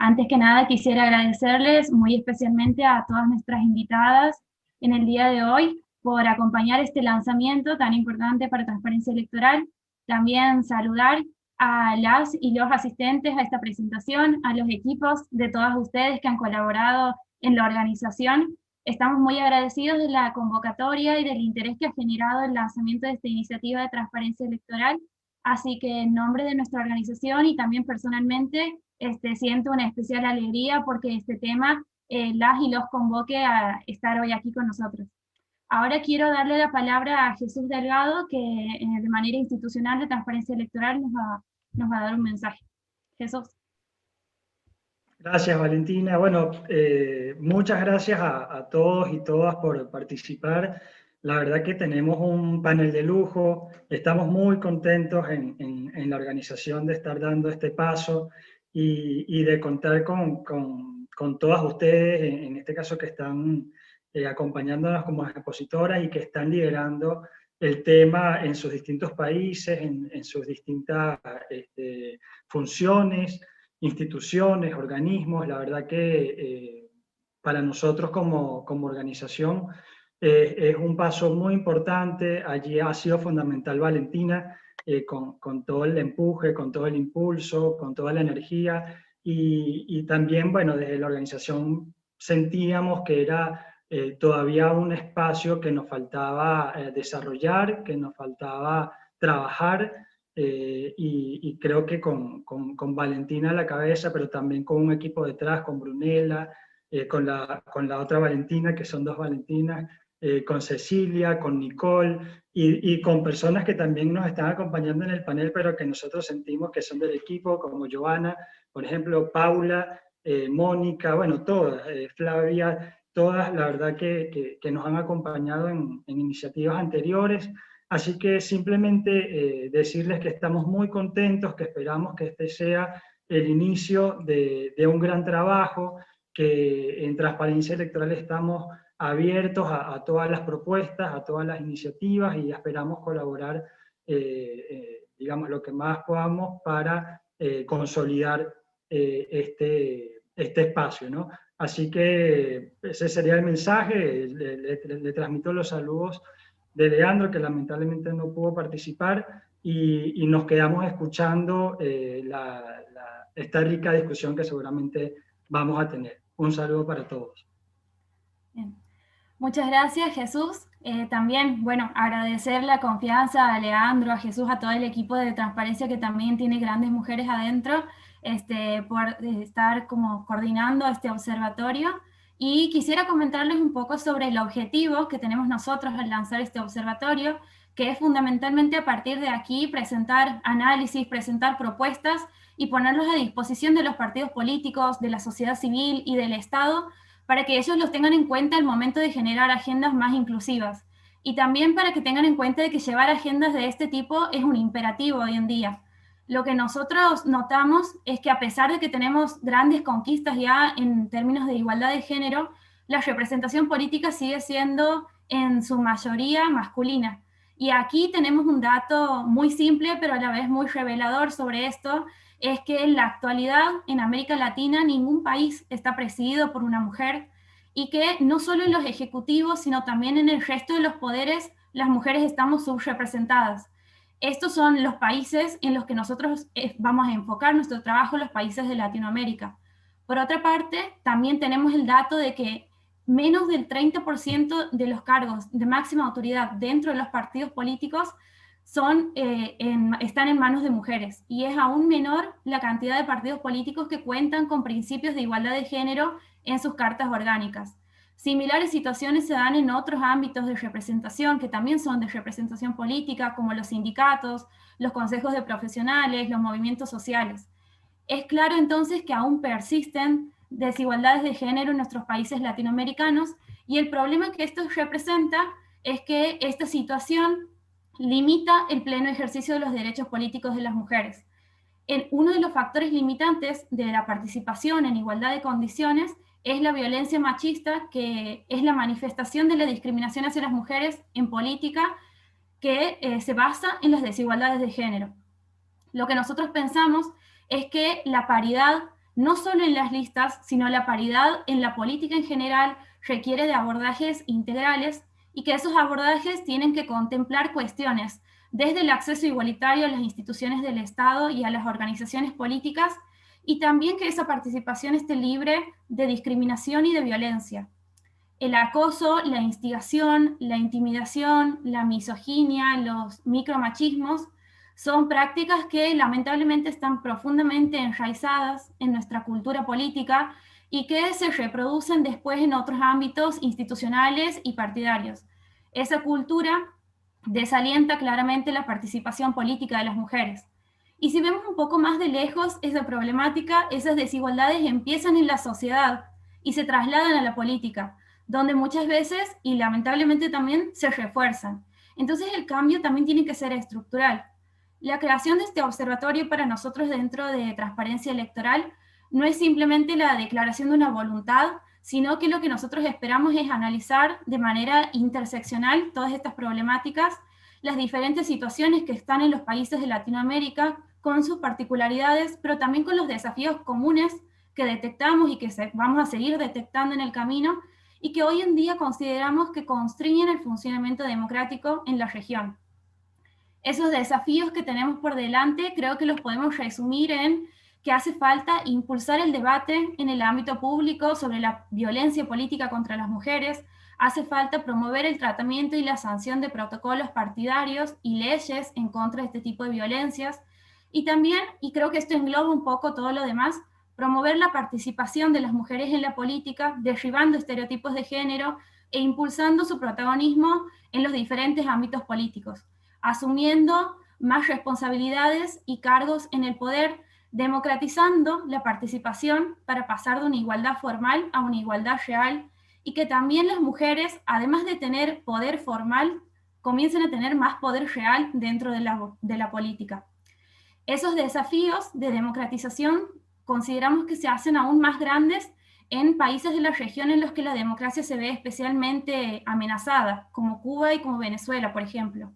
Antes que nada quisiera agradecerles muy especialmente a todas nuestras invitadas en el día de hoy por acompañar este lanzamiento tan importante para Transparencia Electoral. También saludar a las y los asistentes a esta presentación, a los equipos de todas ustedes que han colaborado en la organización. Estamos muy agradecidos de la convocatoria y del interés que ha generado el lanzamiento de esta iniciativa de transparencia electoral. Así que en nombre de nuestra organización y también personalmente, siento una especial alegría porque este tema las y los convoque a estar hoy aquí con nosotros. Ahora quiero darle la palabra a Jesús Delgado, que de manera institucional de transparencia electoral nos va a dar un mensaje. Jesús. Gracias, Valentina. Bueno, muchas gracias a todos y todas por participar. La verdad que tenemos un panel de lujo. Estamos muy contentos en la organización de estar dando este paso y de contar con todas ustedes, en este caso que están acompañándonos como expositoras y que están liderando el tema en sus distintos países, en sus distintas funciones, instituciones, organismos. La verdad que para nosotros como organización es un paso muy importante. Allí ha sido fundamental Valentina, con todo el empuje, con todo el impulso, con toda la energía, y también, bueno, desde la organización sentíamos que era todavía un espacio que nos faltaba desarrollar, que nos faltaba trabajar, y creo que con Valentina a la cabeza, pero también con un equipo detrás, con Brunella, con la otra Valentina, que son dos Valentinas, con Cecilia, con Nicole, y con personas que también nos están acompañando en el panel, pero que nosotros sentimos que son del equipo, como Joana, por ejemplo, Paula, Mónica, bueno, todas, Flavia, todas, la verdad que nos han acompañado en iniciativas anteriores. Así que simplemente decirles que estamos muy contentos, que esperamos que este sea el inicio de un gran trabajo, que en Transparencia Electoral estamos abiertos a todas las propuestas, a todas las iniciativas, y esperamos colaborar, digamos, lo que más podamos para consolidar este espacio, ¿no? Así que ese sería el mensaje. Le transmito los saludos de Leandro, que lamentablemente no pudo participar, y nos quedamos escuchando esta rica discusión que seguramente vamos a tener. Un saludo para todos. Bien. Muchas gracias, Jesús. También, bueno, agradecer la confianza a Leandro, a Jesús, a todo el equipo de Transparencia, que también tiene grandes mujeres adentro, por estar como coordinando este observatorio. Y quisiera comentarles un poco sobre el objetivo que tenemos nosotros al lanzar este observatorio, que es fundamentalmente a partir de aquí presentar análisis, presentar propuestas y ponerlos a disposición de los partidos políticos, de la sociedad civil y del Estado, para que ellos los tengan en cuenta al momento de generar agendas más inclusivas. Y también para que tengan en cuenta de que llevar agendas de este tipo es un imperativo hoy en día. Lo que nosotros notamos es que a pesar de que tenemos grandes conquistas ya en términos de igualdad de género, la representación política sigue siendo en su mayoría masculina. Y aquí tenemos un dato muy simple, pero a la vez muy revelador sobre esto, es que en la actualidad en América Latina ningún país está presidido por una mujer, y que no solo en los ejecutivos, sino también en el resto de los poderes, las mujeres estamos subrepresentadas. Estos son los países en los que nosotros vamos a enfocar nuestro trabajo, los países de Latinoamérica. Por otra parte, también tenemos el dato de que menos del 30% de los cargos de máxima autoridad dentro de los partidos políticos están en manos de mujeres, y es aún menor la cantidad de partidos políticos que cuentan con principios de igualdad de género en sus cartas orgánicas. Similares situaciones se dan en otros ámbitos de representación que también son de representación política, como los sindicatos, los consejos de profesionales, los movimientos sociales. Es claro entonces que aún persisten desigualdades de género en nuestros países latinoamericanos, y el problema que esto representa es que esta situación limita el pleno ejercicio de los derechos políticos de las mujeres. Uno de los factores limitantes de la participación en igualdad de condiciones es la violencia machista, que es la manifestación de la discriminación hacia las mujeres en política, que se basa en las desigualdades de género. Lo que nosotros pensamos es que la paridad no solo en las listas, sino la paridad en la política en general requiere de abordajes integrales y que esos abordajes tienen que contemplar cuestiones desde el acceso igualitario a las instituciones del Estado y a las organizaciones políticas, y también que esa participación esté libre de discriminación y de violencia. El acoso, la instigación, la intimidación, la misoginia, los micromachismos son prácticas que lamentablemente están profundamente enraizadas en nuestra cultura política y que se reproducen después en otros ámbitos institucionales y partidarios. Esa cultura desalienta claramente la participación política de las mujeres. Y si vemos un poco más de lejos esa problemática, esas desigualdades empiezan en la sociedad y se trasladan a la política, donde muchas veces, y lamentablemente también, se refuerzan. Entonces el cambio también tiene que ser estructural. La creación de este observatorio para nosotros dentro de transparencia electoral no es simplemente la declaración de una voluntad, sino que lo que nosotros esperamos es analizar de manera interseccional todas estas problemáticas, las diferentes situaciones que están en los países de Latinoamérica, con sus particularidades, pero también con los desafíos comunes que detectamos y que vamos a seguir detectando en el camino, y que hoy en día consideramos que constriñen el funcionamiento democrático en la región. Esos desafíos que tenemos por delante creo que los podemos resumir en que hace falta impulsar el debate en el ámbito público sobre la violencia política contra las mujeres, hace falta promover el tratamiento y la sanción de protocolos partidarios y leyes en contra de este tipo de violencias, y también, y creo que esto engloba un poco todo lo demás, promover la participación de las mujeres en la política, derribando estereotipos de género e impulsando su protagonismo en los diferentes ámbitos políticos, asumiendo más responsabilidades y cargos en el poder, democratizando la participación para pasar de una igualdad formal a una igualdad real, y que también las mujeres, además de tener poder formal, comiencen a tener más poder real dentro de la política. Esos desafíos de democratización consideramos que se hacen aún más grandes en países de la región en los que la democracia se ve especialmente amenazada, como Cuba y como Venezuela, por ejemplo.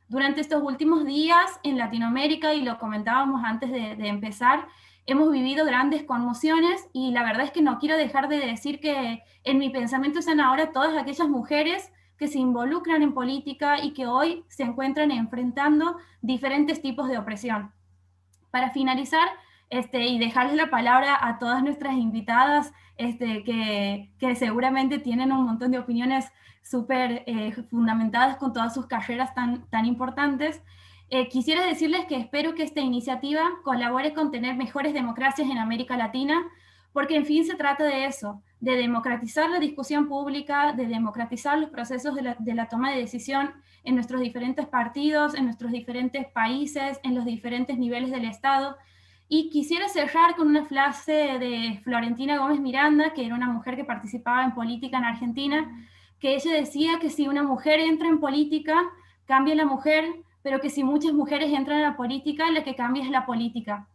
Durante estos últimos días en Latinoamérica, y lo comentábamos antes de empezar, hemos vivido grandes conmociones, y la verdad es que no quiero dejar de decir que en mi pensamiento están ahora todas aquellas mujeres que se involucran en política y que hoy se encuentran enfrentando diferentes tipos de opresión. Para finalizar, y dejarles la palabra a todas nuestras invitadas, que seguramente tienen un montón de opiniones súper fundamentadas con todas sus carreras tan importantes, quisiera decirles que espero que esta iniciativa colabore con tener mejores democracias en América Latina, porque en fin se trata de eso, de democratizar la discusión pública, de democratizar los procesos de la toma de decisión en nuestros diferentes partidos, en nuestros diferentes países, en los diferentes niveles del Estado. Y quisiera cerrar con una frase de Florentina Gómez Miranda, que era una mujer que participaba en política en Argentina, que ella decía que si una mujer entra en política, cambia la mujer, pero que si muchas mujeres entran a la política, la que cambia es la política.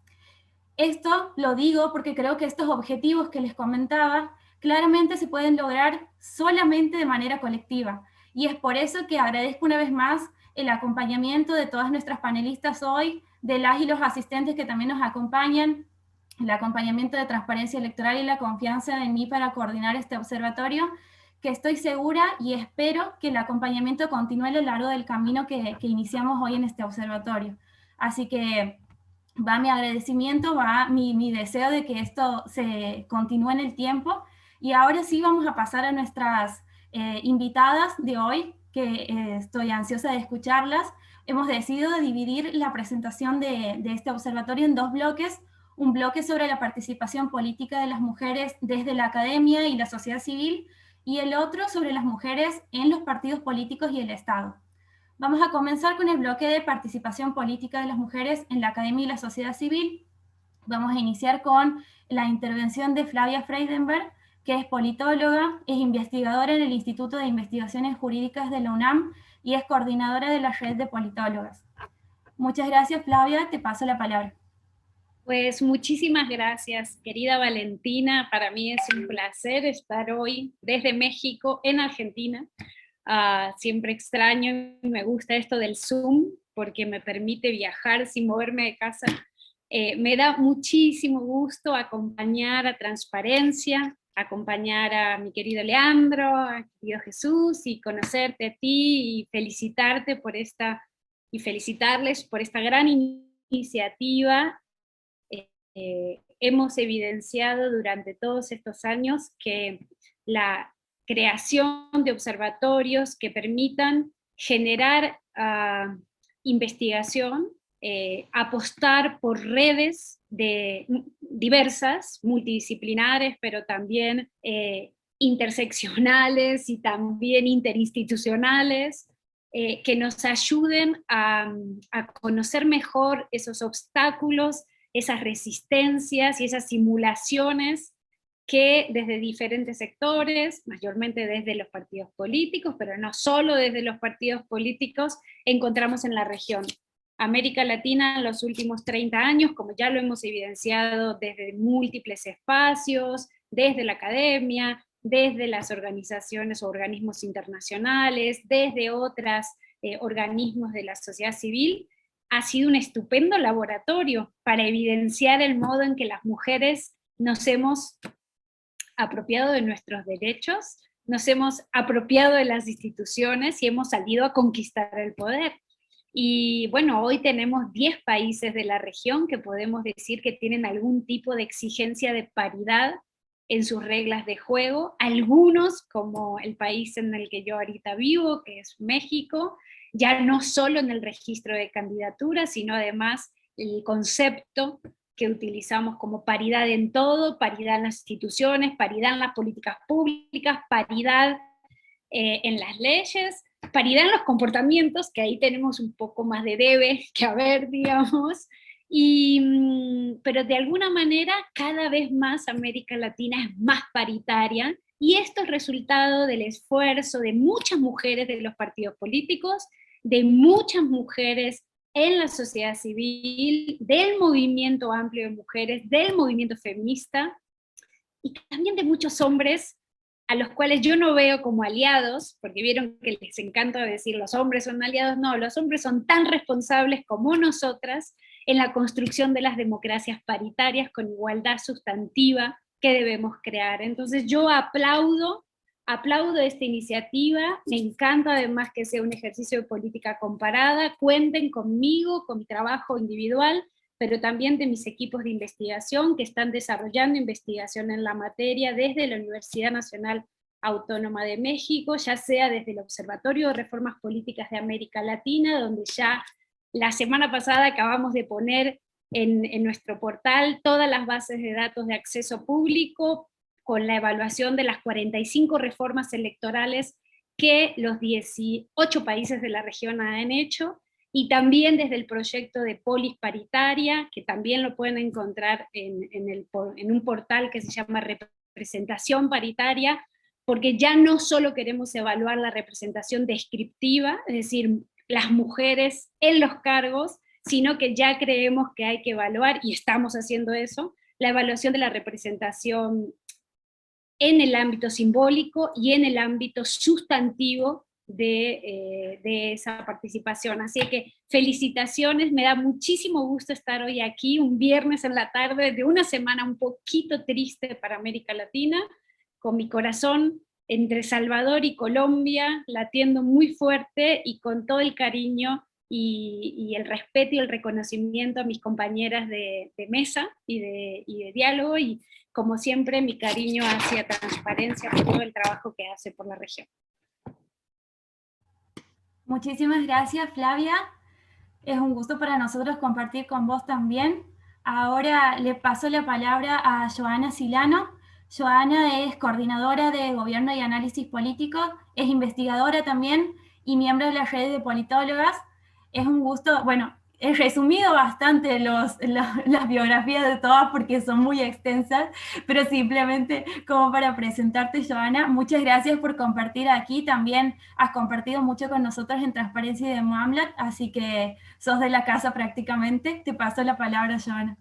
Esto lo digo porque creo que estos objetivos que les comentaba claramente se pueden lograr solamente de manera colectiva. Y es por eso que agradezco una vez más el acompañamiento de todas nuestras panelistas hoy, de las y los asistentes que también nos acompañan, el acompañamiento de Transparencia Electoral y la confianza en mí para coordinar este observatorio, que estoy segura y espero que el acompañamiento continúe a lo largo del camino que iniciamos hoy en este observatorio. Así que va mi agradecimiento, va mi deseo de que esto se continúe en el tiempo. Y ahora sí vamos a pasar a nuestras invitadas de hoy, que estoy ansiosa de escucharlas. Hemos decidido dividir la presentación de este observatorio en dos bloques: un bloque sobre la participación política de las mujeres desde la academia y la sociedad civil, y el otro sobre las mujeres en los partidos políticos y el Estado. Vamos a comenzar con el bloque de participación política de las mujeres en la academia y la sociedad civil. Vamos a iniciar con la intervención de Flavia Freidenberg, que es politóloga, es investigadora en el Instituto de Investigaciones Jurídicas de la UNAM y es coordinadora de la red de politólogas. Muchas gracias, Flavia, te paso la palabra. Pues muchísimas gracias, querida Valentina. Para mí es un placer estar hoy desde México en Argentina. Siempre extraño y me gusta esto del Zoom porque me permite viajar sin moverme de casa. Me da muchísimo gusto acompañar a Transparencia, acompañar a mi querido Leandro, a mi querido Jesús, y conocerte a ti, y felicitarte por y felicitarles por esta gran iniciativa. Hemos evidenciado durante todos estos años que la creación de observatorios que permitan generar investigación, apostar por redes diversas, multidisciplinares, pero también interseccionales y también interinstitucionales, que nos ayuden a conocer mejor esos obstáculos, esas resistencias y esas simulaciones que desde diferentes sectores, mayormente desde los partidos políticos, pero no solo desde los partidos políticos, encontramos en la región. América Latina en los últimos 30 años, como ya lo hemos evidenciado desde múltiples espacios, desde la academia, desde las organizaciones o organismos internacionales, desde otros organismos de la sociedad civil, ha sido un estupendo laboratorio para evidenciar el modo en que las mujeres nos hemos apropiado de nuestros derechos, nos hemos apropiado de las instituciones y hemos salido a conquistar el poder. Y bueno, hoy tenemos 10 países de la región que podemos decir que tienen algún tipo de exigencia de paridad en sus reglas de juego. Algunos, como el país en el que yo ahorita vivo, que es México, ya no solo en el registro de candidaturas, sino además el concepto que utilizamos como paridad en todo, paridad en las instituciones, paridad en las políticas públicas, paridad en las leyes, paridad en los comportamientos, que ahí tenemos un poco más de debe que haber, digamos, pero de alguna manera cada vez más América Latina es más paritaria, y esto es resultado del esfuerzo de muchas mujeres de los partidos políticos, de muchas mujeres en la sociedad civil, del movimiento amplio de mujeres, del movimiento feminista, y también de muchos hombres a los cuales yo no veo como aliados, porque vieron que les encanta decir los hombres son aliados. No, los hombres son tan responsables como nosotras en la construcción de las democracias paritarias con igualdad sustantiva que debemos crear. Entonces yo aplaudo esta iniciativa, me encanta además que sea un ejercicio de política comparada. Cuenten conmigo, con mi trabajo individual, pero también de mis equipos de investigación que están desarrollando investigación en la materia desde la Universidad Nacional Autónoma de México, ya sea desde el Observatorio de Reformas Políticas de América Latina, donde ya la semana pasada acabamos de poner en nuestro portal todas las bases de datos de acceso público, con la evaluación de las 45 reformas electorales que los 18 países de la región han hecho, y también desde el proyecto de Polis Paritaria, que también lo pueden encontrar en un portal que se llama Representación Paritaria, porque ya no solo queremos evaluar la representación descriptiva, es decir, las mujeres en los cargos, sino que ya creemos que hay que evaluar, y estamos haciendo eso, la evaluación de la representación en el ámbito simbólico y en el ámbito sustantivo de esa participación. Así que felicitaciones, me da muchísimo gusto estar hoy aquí, un viernes en la tarde de una semana un poquito triste para América Latina, con mi corazón entre Salvador y Colombia, latiendo muy fuerte y con todo el cariño y el respeto y el reconocimiento a mis compañeras de mesa y de diálogo, y como siempre mi cariño hacia Transparencia por todo el trabajo que hace por la región. Muchísimas gracias, Flavia. Es un gusto para nosotros compartir con vos también. Ahora le paso la palabra a Joana Silano. Joana es coordinadora de Gobierno y Análisis Político, es investigadora también y miembro de la red de politólogas. Es un gusto, bueno, he resumido bastante las biografías de todas porque son muy extensas, pero simplemente como para presentarte, Joana, muchas gracias por compartir aquí. También has compartido mucho con nosotros en Transparencia y de Mamlat, así que sos de la casa prácticamente. Te paso la palabra, Joana.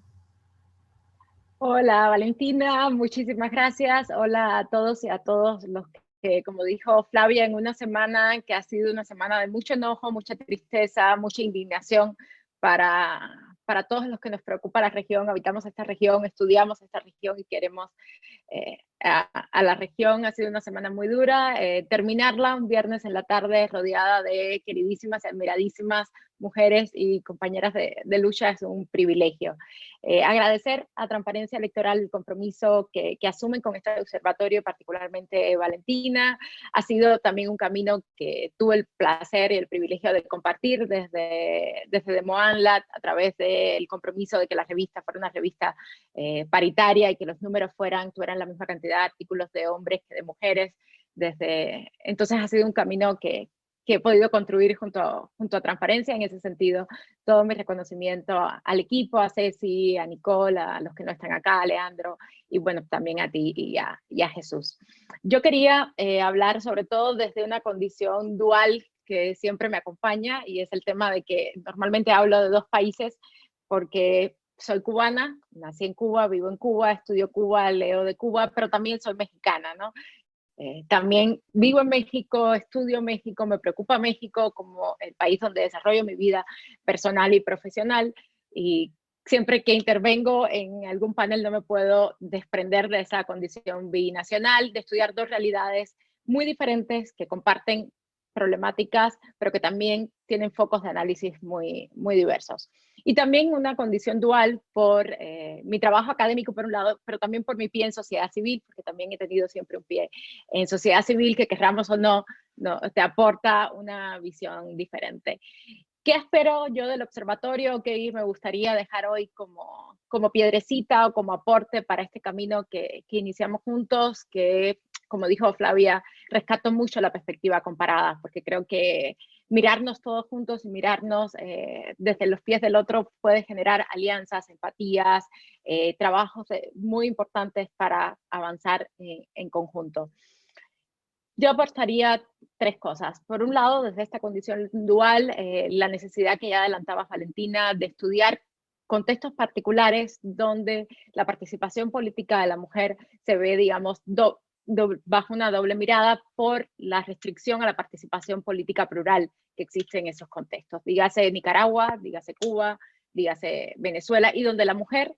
Hola Valentina, muchísimas gracias. Hola a todos y a todos los que, como dijo Flavia, en una semana que ha sido una semana de mucho enojo, mucha tristeza, mucha indignación para para todos los que nos preocupa la región, habitamos esta región, estudiamos esta región y queremos a la región. Ha sido una semana muy dura. Terminarla un viernes en la tarde rodeada de queridísimas y admiradísimas mujeres y compañeras de lucha es un privilegio. Agradecer a Transparencia Electoral el compromiso que asumen con este observatorio, particularmente Valentina. Ha sido también un camino que tuve el placer y el privilegio de compartir desde Demoanlat, a través del compromiso de que la revista fuera una revista paritaria y que los números tuvieran la misma cantidad de artículos de hombres que de mujeres. Entonces ha sido un camino que he podido construir junto a Transparencia. En ese sentido, todo mi reconocimiento al equipo, a Ceci, a Nicole, a los que no están acá, a Leandro, y bueno, también a ti y a Jesús. Yo quería hablar sobre todo desde una condición dual que siempre me acompaña, y es el tema de que normalmente hablo de dos países porque soy cubana, nací en Cuba, vivo en Cuba, estudio Cuba, leo de Cuba, pero también soy mexicana, ¿no? También vivo en México, estudio México, me preocupa México como el país donde desarrollo mi vida personal y profesional, y siempre que intervengo en algún panel no me puedo desprender de esa condición binacional, de estudiar dos realidades muy diferentes que comparten problemáticas, pero que también tienen focos de análisis muy, muy diversos. Y también una condición dual por mi trabajo académico por un lado, pero también por mi pie en sociedad civil, porque también he tenido siempre un pie en sociedad civil que, querramos o no, te aporta una visión diferente. ¿Qué espero yo del observatorio? ¿Qué me gustaría dejar hoy como piedrecita o como aporte para este camino que iniciamos juntos? Que, como dijo Flavia, rescato mucho la perspectiva comparada, porque creo que mirarnos todos juntos y mirarnos desde los pies del otro puede generar alianzas, empatías, trabajos muy importantes para avanzar en conjunto. Yo aportaría tres cosas. Por un lado, desde esta condición dual, la necesidad que ya adelantaba Valentina de estudiar contextos particulares donde la participación política de la mujer se ve, digamos, bajo una doble mirada por la restricción a la participación política plural que existe en esos contextos. Dígase Nicaragua, dígase Cuba, dígase Venezuela, y donde la mujer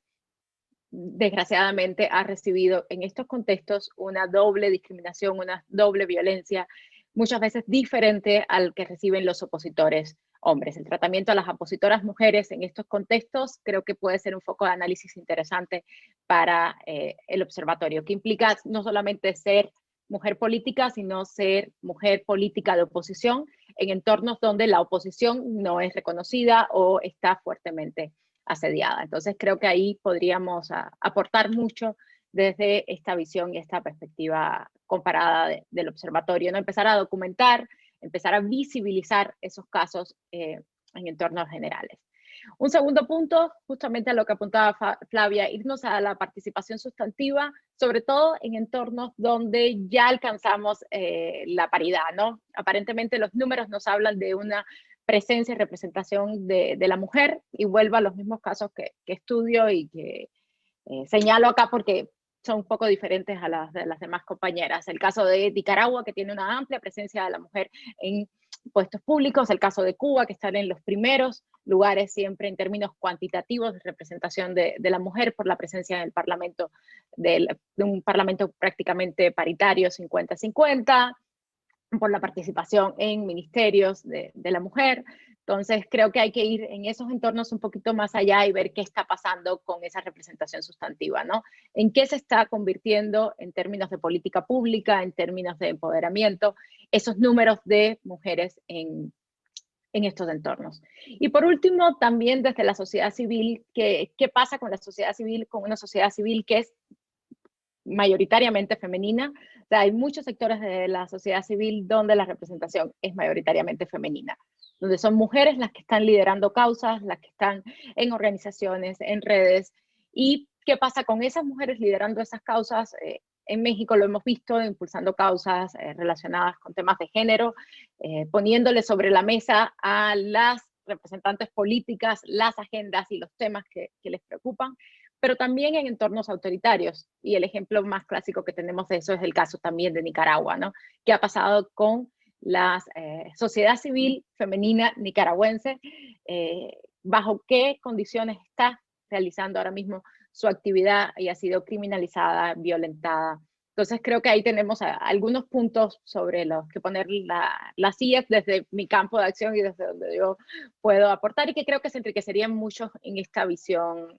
desgraciadamente ha recibido en estos contextos una doble discriminación, una doble violencia, muchas veces diferente al que reciben los opositores hombres. El tratamiento a las opositoras mujeres en estos contextos creo que puede ser un foco de análisis interesante para el observatorio, que implica no solamente ser mujer política, sino ser mujer política de oposición en entornos donde la oposición no es reconocida o está fuertemente asediada. Entonces creo que ahí podríamos aportar mucho desde esta visión y esta perspectiva comparada del observatorio, ¿no? Empezar a documentar, empezar a visibilizar esos casos en entornos generales. Un segundo punto, justamente a lo que apuntaba Flavia, irnos a la participación sustantiva, sobre todo en entornos donde ya alcanzamos la paridad, ¿no? Aparentemente los números nos hablan de una presencia y representación de la mujer, y vuelvo a los mismos casos que estudio y que señalo acá porque son un poco diferentes a las de las demás compañeras. El caso de Nicaragua, que tiene una amplia presencia de la mujer en puestos públicos, el caso de Cuba, que están en los primeros lugares siempre en términos cuantitativos de representación de la mujer por la presencia en el Parlamento, de un Parlamento prácticamente paritario, 50-50, por la participación en ministerios de la mujer. Entonces creo que hay que ir en esos entornos un poquito más allá y ver qué está pasando con esa representación sustantiva, ¿no? En qué se está convirtiendo en términos de política pública, en términos de empoderamiento, esos números de mujeres en estos entornos. Y por último, también desde la sociedad civil, ¿qué pasa con la sociedad civil, con una sociedad civil que es mayoritariamente femenina? O sea, hay muchos sectores de la sociedad civil donde la representación es mayoritariamente femenina, donde son mujeres las que están liderando causas, las que están en organizaciones, en redes. ¿Y qué pasa con esas mujeres liderando esas causas? En México lo hemos visto impulsando causas relacionadas con temas de género, poniéndole sobre la mesa a las representantes políticas las agendas y los temas que les preocupan, pero también en entornos autoritarios. Y el ejemplo más clásico que tenemos de eso es el caso también de Nicaragua, ¿no? ¿Qué ha pasado con la sociedad civil femenina nicaragüense, bajo qué condiciones está realizando ahora mismo su actividad y ha sido criminalizada, violentada. Entonces creo que ahí tenemos algunos puntos sobre los que poner las sillas desde mi campo de acción y desde donde yo puedo aportar, y que creo que se enriquecerían mucho en esta visión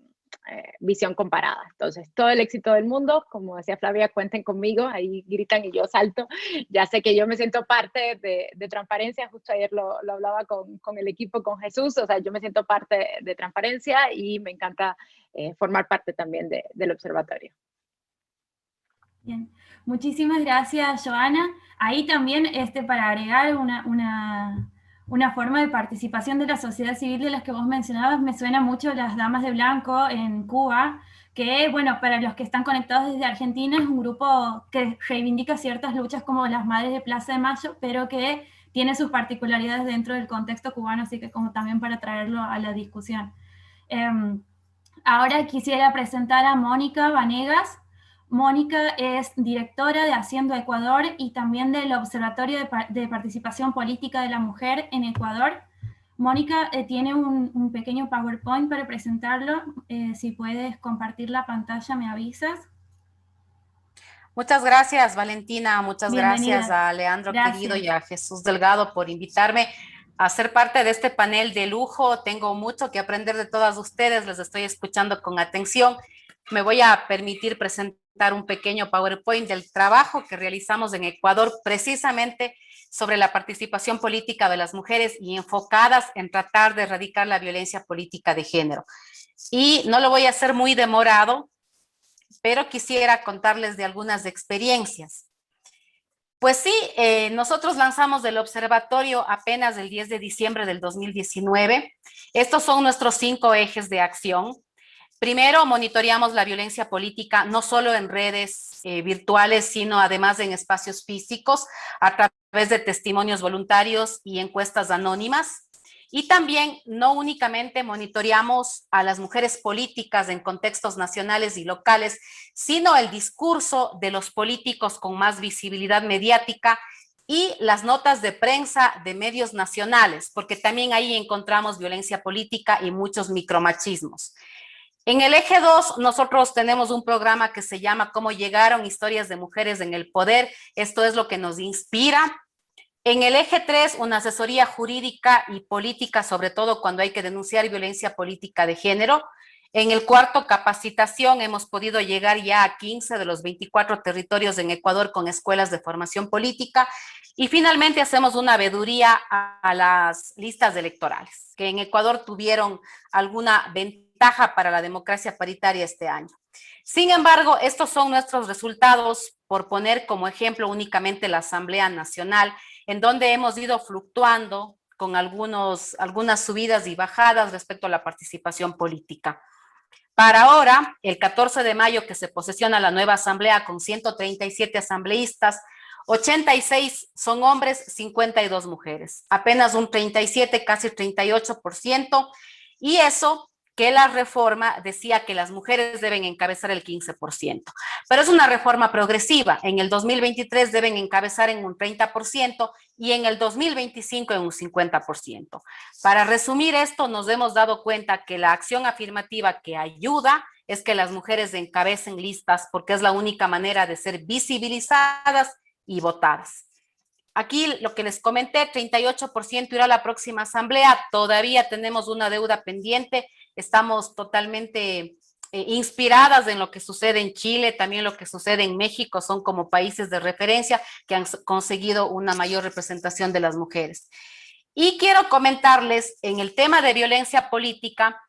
comparada. Entonces, todo el éxito del mundo, como decía Flavia, cuenten conmigo, ahí gritan y yo salto. Ya sé que yo me siento parte de Transparencia, justo ayer lo hablaba con el equipo, con Jesús, o sea, yo me siento parte de Transparencia y me encanta formar parte también del observatorio. Bien, muchísimas gracias, Joana. Ahí también, para agregar una forma de participación de la sociedad civil de las que vos mencionabas, me suena mucho las Damas de Blanco en Cuba, que, bueno, para los que están conectados desde Argentina, es un grupo que reivindica ciertas luchas como las Madres de Plaza de Mayo, pero que tiene sus particularidades dentro del contexto cubano, así que como también para traerlo a la discusión. Ahora quisiera presentar a Mónica Vanegas. Mónica es directora de Haciendo Ecuador y también del Observatorio de Participación Política de la Mujer en Ecuador. Mónica tiene un pequeño PowerPoint para presentarlo. Si puedes compartir la pantalla, me avisas. Muchas gracias, Valentina. Muchas gracias Bienvenida. a Leandro Gracias. querido y a Jesús Delgado por invitarme a ser parte de este panel de lujo. Tengo mucho que aprender de todas ustedes, les estoy escuchando con atención. Me voy a permitir presentar un pequeño PowerPoint del trabajo que realizamos en Ecuador precisamente sobre la participación política de las mujeres y enfocadas en tratar de erradicar la violencia política de género. Y no lo voy a hacer muy demorado, pero quisiera contarles de algunas experiencias. Pues sí, nosotros lanzamos el observatorio apenas el 10 de diciembre del 2019. Estos son nuestros 5 ejes de acción. Primero, monitoreamos la violencia política, no solo en redes virtuales, sino además en espacios físicos, a través de testimonios voluntarios y encuestas anónimas. Y también no únicamente monitoreamos a las mujeres políticas en contextos nacionales y locales, sino el discurso de los políticos con más visibilidad mediática y las notas de prensa de medios nacionales, porque también ahí encontramos violencia política y muchos micromachismos. En el eje 2, nosotros tenemos un programa que se llama Cómo llegaron historias de mujeres en el poder. Esto es lo que nos inspira. En el eje 3, una asesoría jurídica y política, sobre todo cuando hay que denunciar violencia política de género. En el 4, capacitación, hemos podido llegar ya a 15 de los 24 territorios en Ecuador con escuelas de formación política. Y finalmente hacemos una veeduría a las listas electorales, que en Ecuador tuvieron alguna ventaja para la democracia paritaria este año. Sin embargo, estos son nuestros resultados, por poner como ejemplo únicamente la Asamblea Nacional, en donde hemos ido fluctuando con algunas subidas y bajadas respecto a la participación política. Para ahora, el 14 de mayo que se posesiona la nueva asamblea con 137 asambleístas, 86 son hombres, 52 mujeres, apenas un 37, casi 38%, y eso que la reforma decía que las mujeres deben encabezar el 15%, pero es una reforma progresiva. En el 2023 deben encabezar en un 30% y en el 2025 en un 50%. Para resumir esto, nos hemos dado cuenta que la acción afirmativa que ayuda es que las mujeres encabecen listas, porque es la única manera de ser visibilizadas y votadas. Aquí lo que les comenté, 38% irá a la próxima asamblea. Todavía tenemos una deuda pendiente. Estamos totalmente inspiradas en lo que sucede en Chile, también lo que sucede en México, son como países de referencia que han conseguido una mayor representación de las mujeres. Y quiero comentarles, en el tema de violencia política,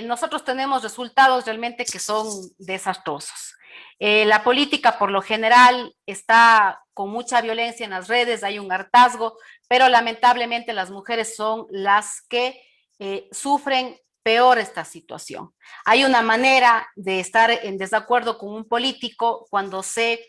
nosotros tenemos resultados realmente que son desastrosos. La política por lo general está con mucha violencia en las redes, hay un hartazgo, pero lamentablemente las mujeres son las que sufren peor esta situación. Hay una manera de estar en desacuerdo con un político cuando se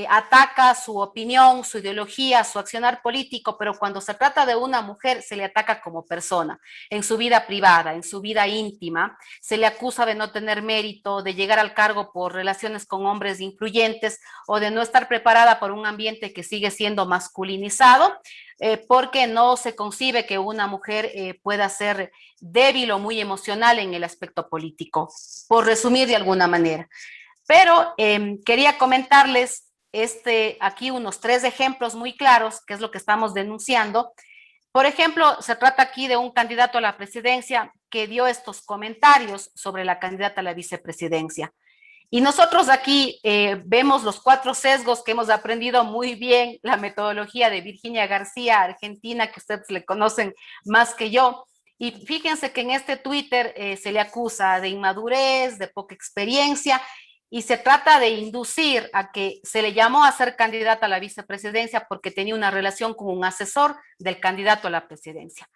ataca su opinión, su ideología, su accionar político, pero cuando se trata de una mujer se le ataca como persona, en su vida privada, en su vida íntima, se le acusa de no tener mérito, de llegar al cargo por relaciones con hombres influyentes o de no estar preparada por un ambiente que sigue siendo masculinizado, porque no se concibe que una mujer pueda ser débil o muy emocional en el aspecto político, por resumir de alguna manera. Pero quería comentarles aquí unos 3 ejemplos muy claros, que es lo que estamos denunciando. Por ejemplo, se trata aquí de un candidato a la presidencia que dio estos comentarios sobre la candidata a la vicepresidencia. Y nosotros aquí vemos los 4 sesgos que hemos aprendido muy bien, la metodología de Virginia García, argentina, que ustedes le conocen más que yo. Y fíjense que en este Twitter se le acusa de inmadurez, de poca experiencia, y se trata de inducir a que se le llamó a ser candidata a la vicepresidencia porque tenía una relación con un asesor del candidato a la presidencia.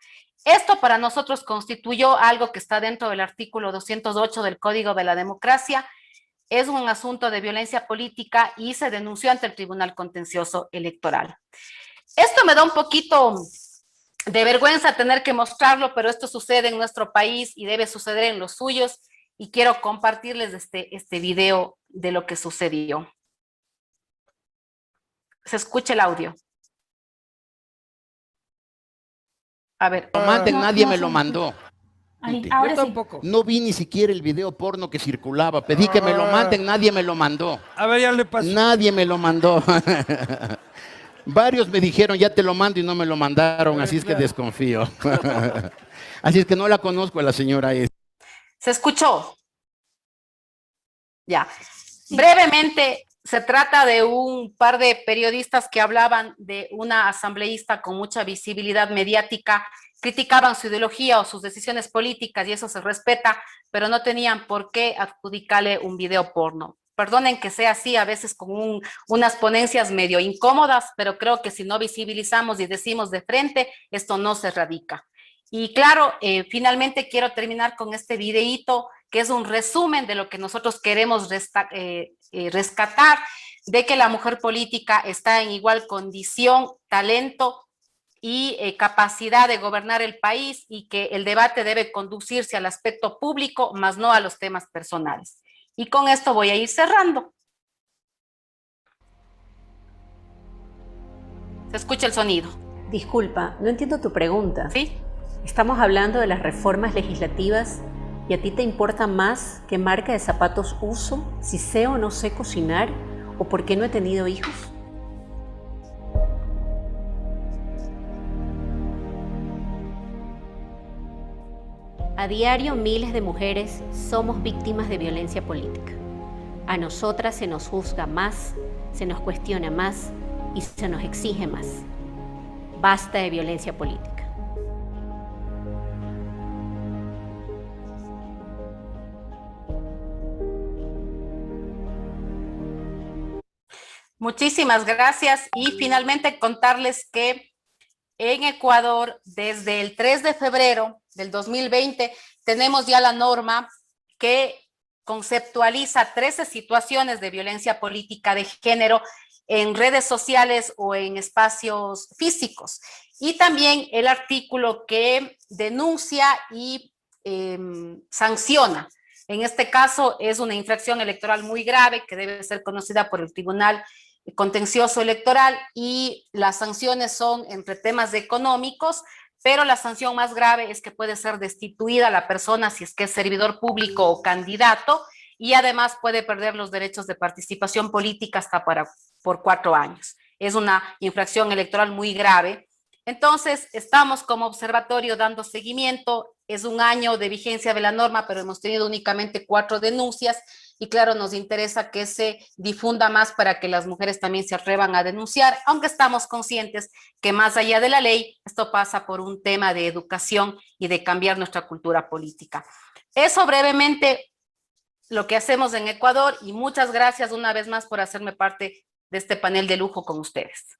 Esto para nosotros constituyó algo que está dentro del artículo 208 del Código de la Democracia, es un asunto de violencia política y se denunció ante el Tribunal Contencioso Electoral. Esto me da un poquito de vergüenza tener que mostrarlo, pero esto sucede en nuestro país y debe suceder en los suyos, y quiero compartirles este video de lo que sucedió. Se escucha el audio. A ver. Lo manden, nadie me lo mandó. Ahí, ahora Yo tampoco. No vi ni siquiera el video porno que circulaba. Pedí que me lo manden, nadie me lo mandó. A ver, ya le paso. Nadie me lo mandó. Varios me dijeron, ya te lo mando y no me lo mandaron, así es que desconfío. Así es que no la conozco a la señora esta. ¿Se escuchó? Ya. Brevemente, se trata de un par de periodistas que hablaban de una asambleísta con mucha visibilidad mediática, criticaban su ideología o sus decisiones políticas y eso se respeta, pero no tenían por qué adjudicarle un video porno. Perdonen que sea así, a veces con unas ponencias medio incómodas, pero creo que si no visibilizamos y decimos de frente, esto no se erradica. Y claro, finalmente quiero terminar con este videíto, que es un resumen de lo que nosotros queremos rescatar, de que la mujer política está en igual condición, talento y capacidad de gobernar el país, y que el debate debe conducirse al aspecto público, más no a los temas personales. Y con esto voy a ir cerrando. Se escucha el sonido. Disculpa, no entiendo tu pregunta. ¿Sí? Estamos hablando de las reformas legislativas y a ti te importa más qué marca de zapatos uso, si sé o no sé cocinar o por qué no he tenido hijos. A diario miles de mujeres somos víctimas de violencia política. A nosotras se nos juzga más, se nos cuestiona más y se nos exige más. Basta de violencia política. Muchísimas gracias, y finalmente contarles que en Ecuador, desde el 3 de febrero del 2020, tenemos ya la norma que conceptualiza 13 situaciones de violencia política de género en redes sociales o en espacios físicos. Y también el artículo que denuncia y sanciona. En este caso es una infracción electoral muy grave que debe ser conocida por el Tribunal Contencioso Electoral, y las sanciones son entre temas económicos, pero la sanción más grave es que puede ser destituida la persona si es que es servidor público o candidato, y además puede perder los derechos de participación política hasta por 4 años. Es una infracción electoral muy grave. Entonces, estamos como observatorio dando seguimiento. Es un año de vigencia de la norma, pero hemos tenido únicamente 4 denuncias, y claro, nos interesa que se difunda más para que las mujeres también se atrevan a denunciar, aunque estamos conscientes que más allá de la ley, esto pasa por un tema de educación y de cambiar nuestra cultura política. Eso brevemente lo que hacemos en Ecuador, y muchas gracias una vez más por hacerme parte de este panel de lujo con ustedes.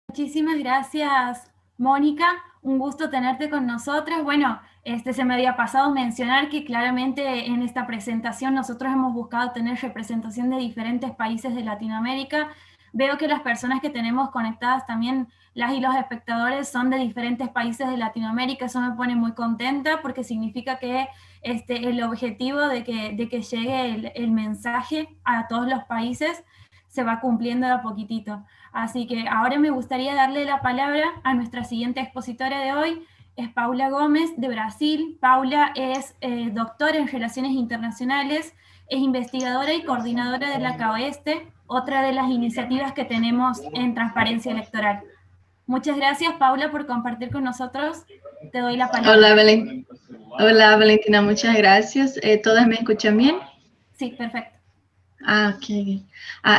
Muchísimas gracias, Mónica. Un gusto tenerte con nosotros. Bueno, Se me había pasado mencionar que claramente en esta presentación nosotros hemos buscado tener representación de diferentes países de Latinoamérica. Veo que las personas que tenemos conectadas también, las y los espectadores, son de diferentes países de Latinoamérica. Eso me pone muy contenta porque significa que el objetivo de que llegue el mensaje a todos los países se va cumpliendo de a poquitito. Así que ahora me gustaría darle la palabra a nuestra siguiente expositora de hoy. Es Paula Gómez, de Brasil. Paula es doctora en Relaciones Internacionales, es investigadora y coordinadora de la CAOESTE, otra de las iniciativas que tenemos en Transparencia Electoral. Muchas gracias, Paula, por compartir con nosotros. Te doy la palabra. Hola, Valentina, muchas gracias. ¿Todas me escuchan bien? Sí, perfecto. Ok.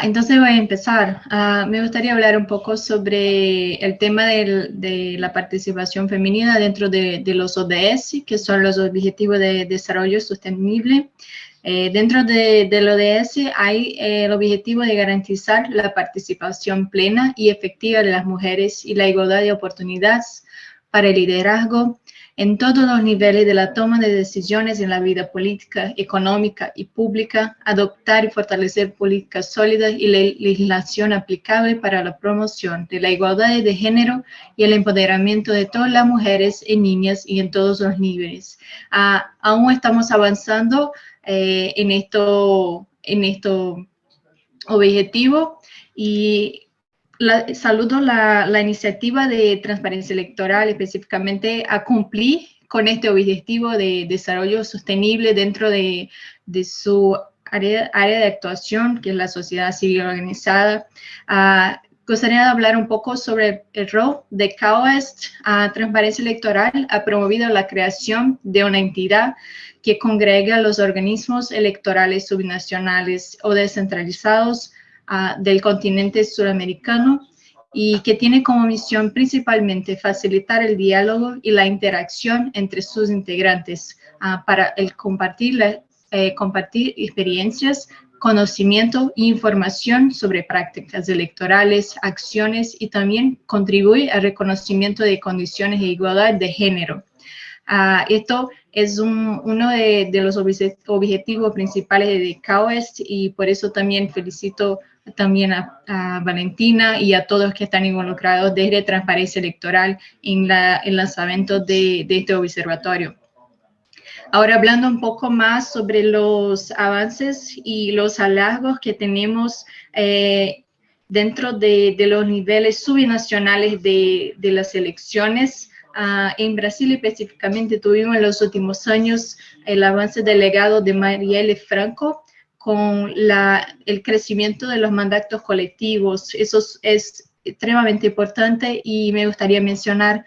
Entonces voy a empezar. Me gustaría hablar un poco sobre el tema de la participación femenina dentro de los ODS, que son los Objetivos de Desarrollo Sostenible. Dentro del ODS hay el objetivo de garantizar la participación plena y efectiva de las mujeres y la igualdad de oportunidades para el liderazgo en todos los niveles de la toma de decisiones en la vida política, económica y pública, adoptar y fortalecer políticas sólidas y legislación aplicable para la promoción de la igualdad de género y el empoderamiento de todas las mujeres y niñas y en todos los niveles. Aún estamos avanzando en esto objetivo y saludo la iniciativa de Transparencia Electoral específicamente a cumplir con este objetivo de desarrollo sostenible dentro de su área de actuación, que es la sociedad civil organizada. Gustaría hablar un poco sobre el rol de CAOEST. Transparencia Electoral ha promovido la creación de una entidad que congrega los organismos electorales subnacionales o descentralizados del continente suramericano y que tiene como misión principalmente facilitar el diálogo y la interacción entre sus integrantes para el compartir experiencias, conocimiento e información sobre prácticas electorales, acciones y también contribuir al reconocimiento de condiciones de igualdad de género. Esto es uno de los objetivos principales de CAOEST y por eso también felicito también a Valentina y a todos que están involucrados desde Transparencia Electoral en el lanzamiento de este observatorio. Ahora hablando un poco más sobre los avances y los hallazgos que tenemos dentro de los niveles subnacionales de las elecciones. En Brasil específicamente tuvimos en los últimos años el avance del legado de Marielle Franco con el crecimiento de los mandatos colectivos. Eso es extremadamente importante y me gustaría mencionar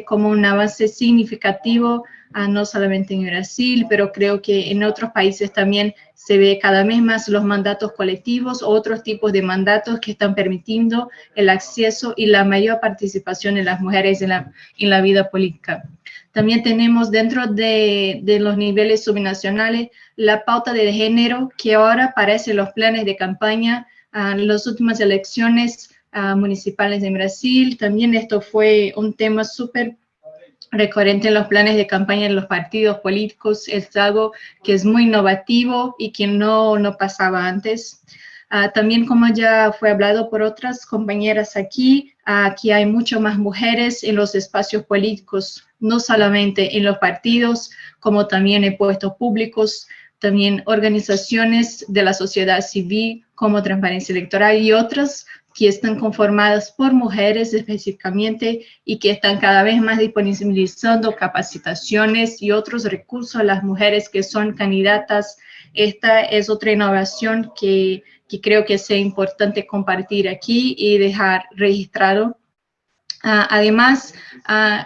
como un avance significativo, no solamente en Brasil, pero creo que en otros países también se ve cada vez más los mandatos colectivos, otros tipos de mandatos que están permitiendo el acceso y la mayor participación de las mujeres en la vida política. También tenemos dentro de los niveles subnacionales la pauta de género que ahora aparece en los planes de campaña en las últimas elecciones municipales en Brasil. También esto fue un tema súper recurrente en los planes de campaña en los partidos políticos. Es algo que es muy innovativo y que no pasaba antes. También, como ya fue hablado por otras compañeras aquí hay mucho más mujeres en los espacios políticos, no solamente en los partidos, como también en puestos públicos, también organizaciones de la sociedad civil como Transparencia Electoral y otras que están conformadas por mujeres específicamente y que están cada vez más disponibilizando capacitaciones y otros recursos a las mujeres que son candidatas. Esta es otra innovación que creo que es importante compartir aquí y dejar registrado. Además,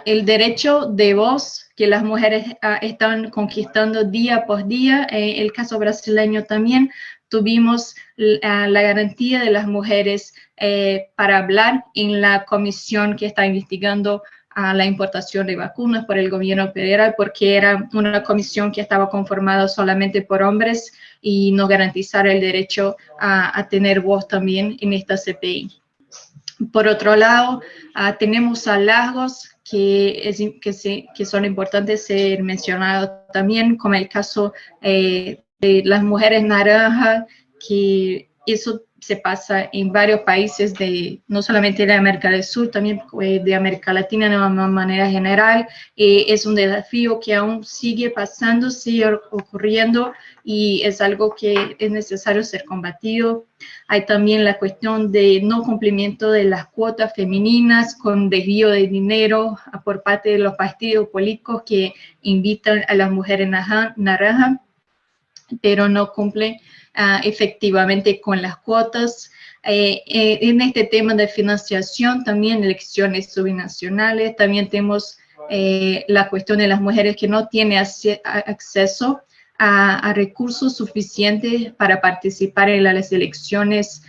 el derecho de voz que las mujeres están conquistando día por día, el caso brasileño también, tuvimos la garantía de las mujeres para hablar en la comisión que está investigando la importación de vacunas por el gobierno federal, porque era una comisión que estaba conformada solamente por hombres y nos garantizaron el derecho a tener voz también en esta CPI. Por otro lado, tenemos hallazgos que son importantes ser mencionados también, como el caso de las mujeres naranjas, que eso se pasa en varios países, no solamente de América del Sur, también de América Latina de una manera general. Es un desafío que aún sigue pasando, sigue ocurriendo, y es algo que es necesario ser combatido. Hay también la cuestión de no cumplimiento de las cuotas femeninas con desvío de dinero por parte de los partidos políticos que invitan a las mujeres naranjas, pero no cumplen efectivamente con las cuotas. En este tema de financiación, también elecciones subnacionales, también tenemos la cuestión de las mujeres que no tienen acceso a recursos suficientes para participar en las elecciones.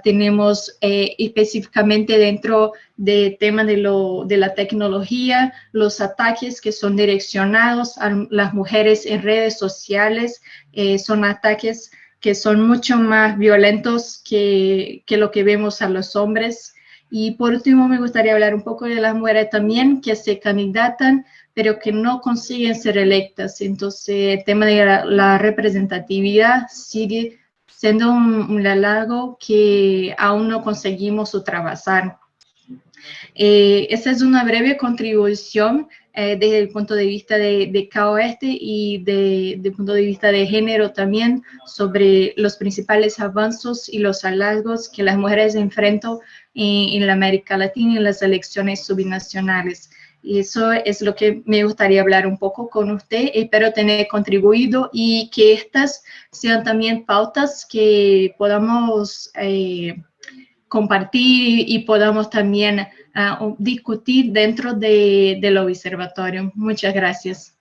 Tenemos específicamente dentro del tema de la tecnología, los ataques que son direccionados a las mujeres en redes sociales, son ataques que son mucho más violentos que lo que vemos a los hombres. Y por último, me gustaría hablar un poco de las mujeres también que se candidatan, pero que no consiguen ser electas. Entonces, el tema de la representatividad sigue siendo un largo que aún no conseguimos ultrapasar. Esa es una breve contribución desde el punto de vista de KOS y desde el punto de vista de género también, sobre los principales avances y los hallazgos que las mujeres enfrentan en la América Latina en las elecciones subnacionales. Y eso es lo que me gustaría hablar un poco con usted. Espero tener contribuido y que estas sean también pautas que podamos compartir y podamos también discutir dentro del observatorio. Muchas gracias.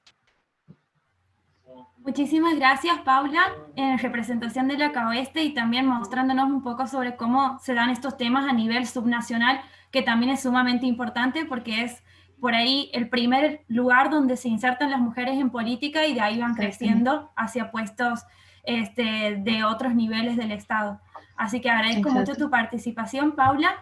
Muchísimas gracias, Paula, en representación de la KOS y también mostrándonos un poco sobre cómo se dan estos temas a nivel subnacional, que también es sumamente importante porque es por ahí el primer lugar donde se insertan las mujeres en política y de ahí van creciendo hacia puestos de otros niveles del Estado. Así que agradezco mucho tu participación, Paula.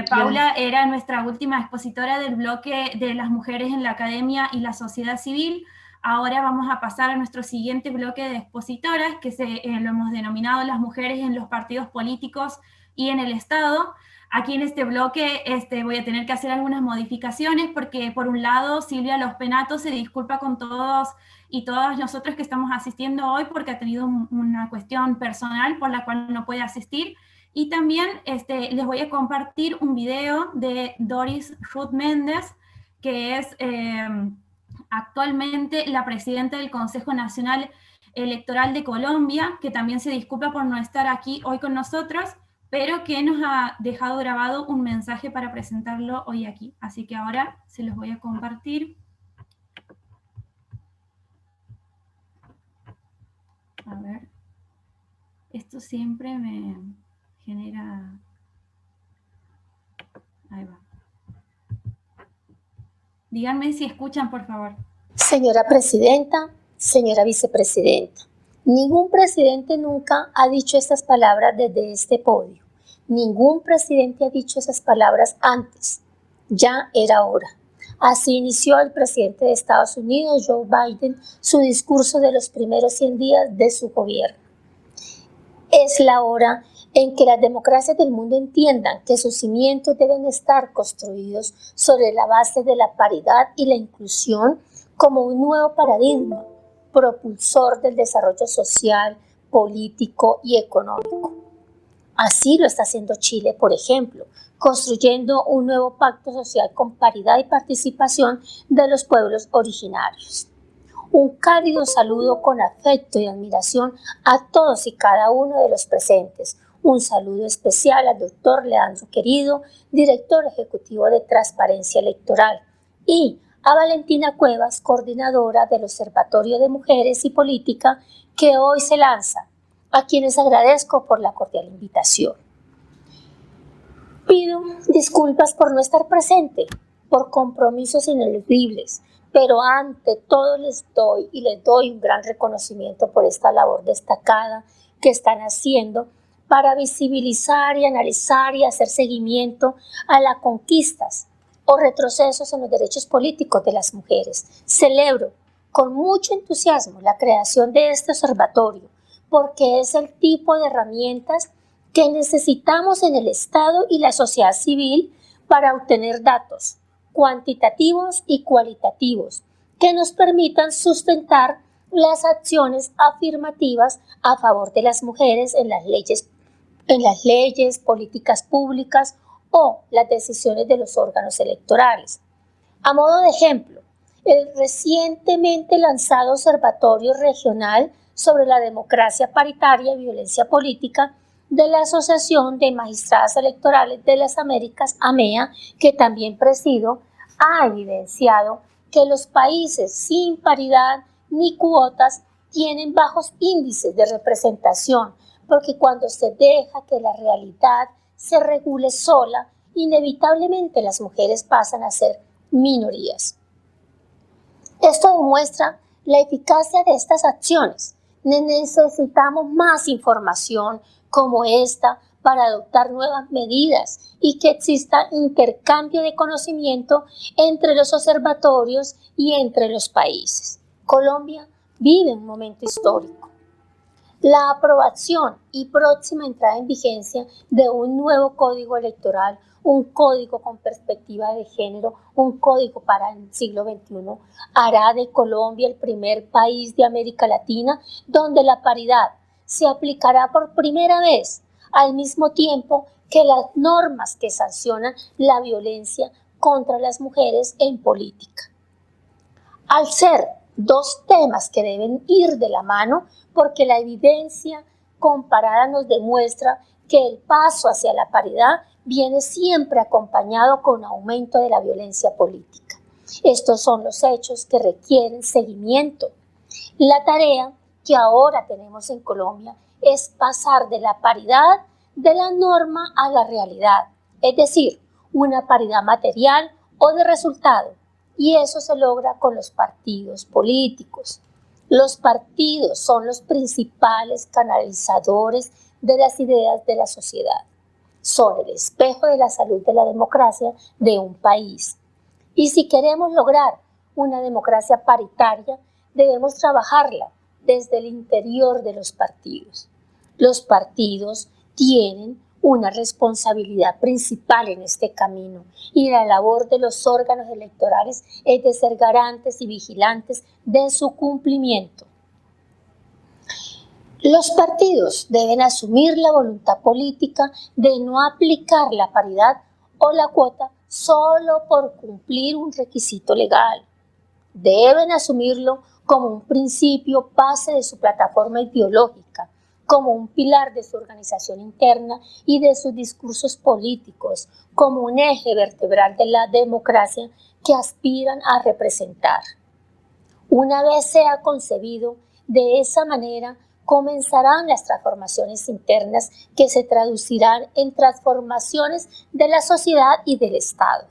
Paula era nuestra última expositora del bloque de las mujeres en la academia y la sociedad civil. Ahora vamos a pasar a nuestro siguiente bloque de expositoras, que lo hemos denominado las mujeres en los partidos políticos y en el Estado. Aquí en este bloque voy a tener que hacer algunas modificaciones porque, por un lado, Silvia Los Penatos se disculpa con todos y todas nosotros que estamos asistiendo hoy porque ha tenido una cuestión personal por la cual no puede asistir. Y también les voy a compartir un video de Doris Ruth Méndez, que es actualmente la presidenta del Consejo Nacional Electoral de Colombia, que también se disculpa por no estar aquí hoy con nosotros, pero que nos ha dejado grabado un mensaje para presentarlo hoy aquí. Así que ahora se los voy a compartir. A ver, esto siempre me genera... Ahí va. Díganme si escuchan, por favor. Señora presidenta, señora vicepresidenta, ningún presidente nunca ha dicho estas palabras desde este podio. Ningún presidente ha dicho esas palabras antes. Ya era hora. Así inició el presidente de Estados Unidos, Joe Biden, su discurso de los primeros 100 días de su gobierno. Es la hora en que las democracias del mundo entiendan que sus cimientos deben estar construidos sobre la base de la paridad y la inclusión como un nuevo paradigma, propulsor del desarrollo social, político y económico. Así lo está haciendo Chile, por ejemplo, construyendo un nuevo pacto social con paridad y participación de los pueblos originarios. Un cálido saludo con afecto y admiración a todos y cada uno de los presentes. Un saludo especial al doctor Leandro Querido, director ejecutivo de Transparencia Electoral, y a Valentina Cuevas, coordinadora del Observatorio de Mujeres y Política, que hoy se lanza, a quienes agradezco por la cordial invitación. Pido disculpas por no estar presente, por compromisos ineludibles, pero ante todo les doy un gran reconocimiento por esta labor destacada que están haciendo para visibilizar y analizar y hacer seguimiento a las conquistas, o retrocesos en los derechos políticos de las mujeres. Celebro con mucho entusiasmo la creación de este observatorio, porque es el tipo de herramientas que necesitamos en el Estado y la sociedad civil para obtener datos cuantitativos y cualitativos que nos permitan sustentar las acciones afirmativas a favor de las mujeres en las leyes, políticas públicas o las decisiones de los órganos electorales. A modo de ejemplo, el recientemente lanzado Observatorio Regional sobre la Democracia Paritaria y Violencia Política de la Asociación de Magistradas Electorales de las Américas, AMEA, que también presido, ha evidenciado que los países sin paridad ni cuotas tienen bajos índices de representación, porque cuando se deja que la realidad se regule sola, inevitablemente las mujeres pasan a ser minorías. Esto demuestra la eficacia de estas acciones. Necesitamos más información como esta para adoptar nuevas medidas y que exista intercambio de conocimiento entre los observatorios y entre los países. Colombia vive un momento histórico. La aprobación y próxima entrada en vigencia de un nuevo código electoral, un código con perspectiva de género, un código para el siglo XXI, hará de Colombia el primer país de América Latina donde la paridad se aplicará por primera vez al mismo tiempo que las normas que sancionan la violencia contra las mujeres en política. Al ser dos temas que deben ir de la mano, porque la evidencia comparada nos demuestra que el paso hacia la paridad viene siempre acompañado con aumento de la violencia política. Estos son los hechos que requieren seguimiento. La tarea que ahora tenemos en Colombia es pasar de la paridad de la norma a la realidad, es decir, una paridad material o de resultado, y eso se logra con los partidos políticos. Los partidos son los principales canalizadores de las ideas de la sociedad. Son el espejo de la salud de la democracia de un país. Y si queremos lograr una democracia paritaria, debemos trabajarla desde el interior de los partidos. Los partidos tienen una responsabilidad principal en este camino y la labor de los órganos electorales es de ser garantes y vigilantes de su cumplimiento. Los partidos deben asumir la voluntad política de no aplicar la paridad o la cuota solo por cumplir un requisito legal. Deben asumirlo como un principio base de su plataforma ideológica, como un pilar de su organización interna y de sus discursos políticos, como un eje vertebral de la democracia que aspiran a representar. Una vez sea concebido de esa manera, comenzarán las transformaciones internas que se traducirán en transformaciones de la sociedad y del Estado.